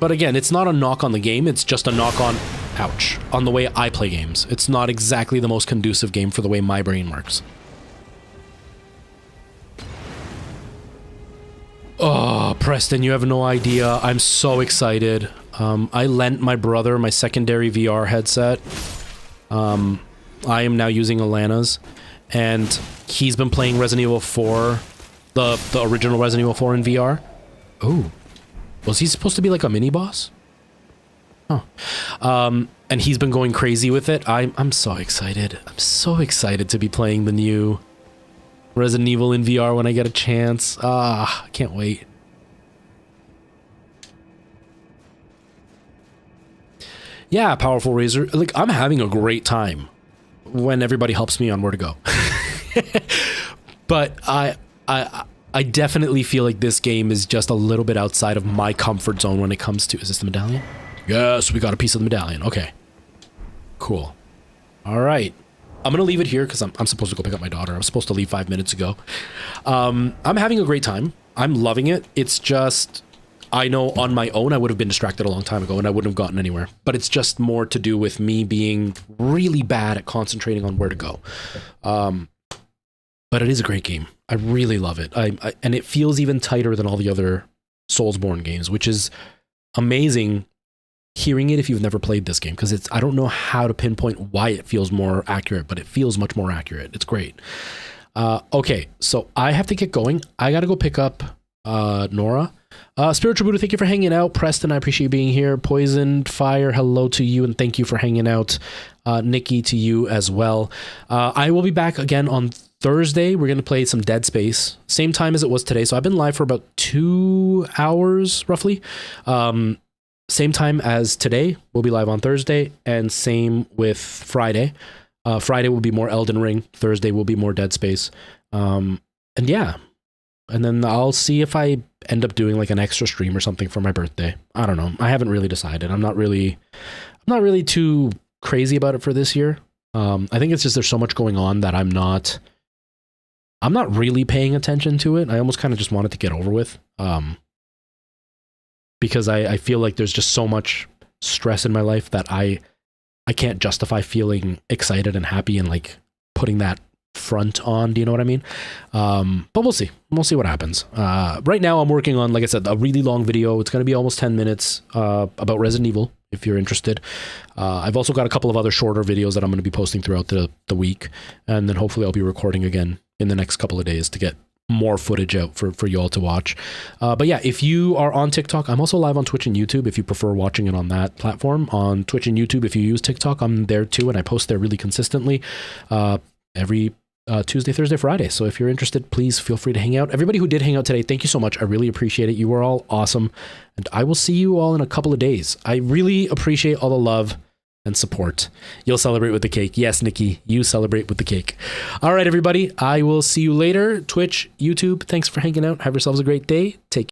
But again, it's not a knock on the game, it's just a knock on, ouch, on the way I play games. It's not exactly the most conducive game for the way my brain works. Oh, Preston, you have no idea. I'm so excited. I lent my brother my secondary VR headset. I am now using Alana's, and he's been playing Resident Evil 4, the original Resident Evil 4 in VR. Ooh. Was he supposed to be like a mini-boss? Huh. And he's been going crazy with it. I'm so excited. I'm so excited to be playing the new Resident Evil in VR when I get a chance. I can't wait. Yeah, Powerful Razor. Like, I'm having a great time when everybody helps me on where to go. But I definitely feel like this game is just a little bit outside of my comfort zone when it comes to... Is this the medallion? Yes, we got a piece of the medallion. Okay. Cool. All right. I'm going to leave it here because I'm supposed to go pick up my daughter. I was supposed to leave 5 minutes ago. I'm having a great time. I'm loving it. It's just... I know on my own I would have been distracted a long time ago and I wouldn't have gotten anywhere. But it's just more to do with me being really bad at concentrating on where to go. But it is a great game. I really love it. And it feels even tighter than all the other Soulsborne games, which is amazing hearing it if you've never played this game, because I don't know how to pinpoint why it feels more accurate, but it feels much more accurate. It's great. Okay, so I have to get going. I got to go pick up Nora. Spiritual Buddha, thank you for hanging out. Preston, I appreciate you being here. Poisoned Fire, hello to you, and thank you for hanging out. Nikki, to you as well. I will be back again on Thursday. We're going to play some Dead Space. Same time as it was today, so I've been live for about 2 hours, roughly. Same time as today. We'll be live on Thursday, and same with Friday. Friday will be more Elden Ring. Thursday will be more Dead Space. And yeah. And then I'll see if I end up doing like an extra stream or something for my birthday. I don't know. I haven't really decided. I'm not really too crazy about it for this year. I think it's just there's so much going on that I'm not really paying attention to it. I almost kind of just want it to get over with. Because I feel like there's just so much stress in my life that I can't justify feeling excited and happy and like putting that front on. Do you know what I mean? But we'll see. We'll see what happens. Right now I'm working on, like I said, a really long video. It's going to be almost 10 minutes about Resident Evil, if you're interested. I've also got a couple of other shorter videos that I'm going to be posting throughout the week. And then hopefully I'll be recording again in the next couple of days to get more footage out for you all to watch. But yeah, if you are on TikTok, I'm also live on Twitch and YouTube if you prefer watching it on that platform. On Twitch and YouTube, if you use TikTok, I'm there too, and I post there really consistently every Tuesday, Thursday, Friday. So if you're interested, please feel free to hang out. Everybody who did hang out today, thank you so much. I really appreciate it. You were all awesome. And I will see you all in a couple of days. I really appreciate all the love and support. You'll celebrate with the cake. Yes, Nikki, you celebrate with the cake. All right, everybody. I will see you later. Twitch, YouTube, thanks for hanging out. Have yourselves a great day. Take care.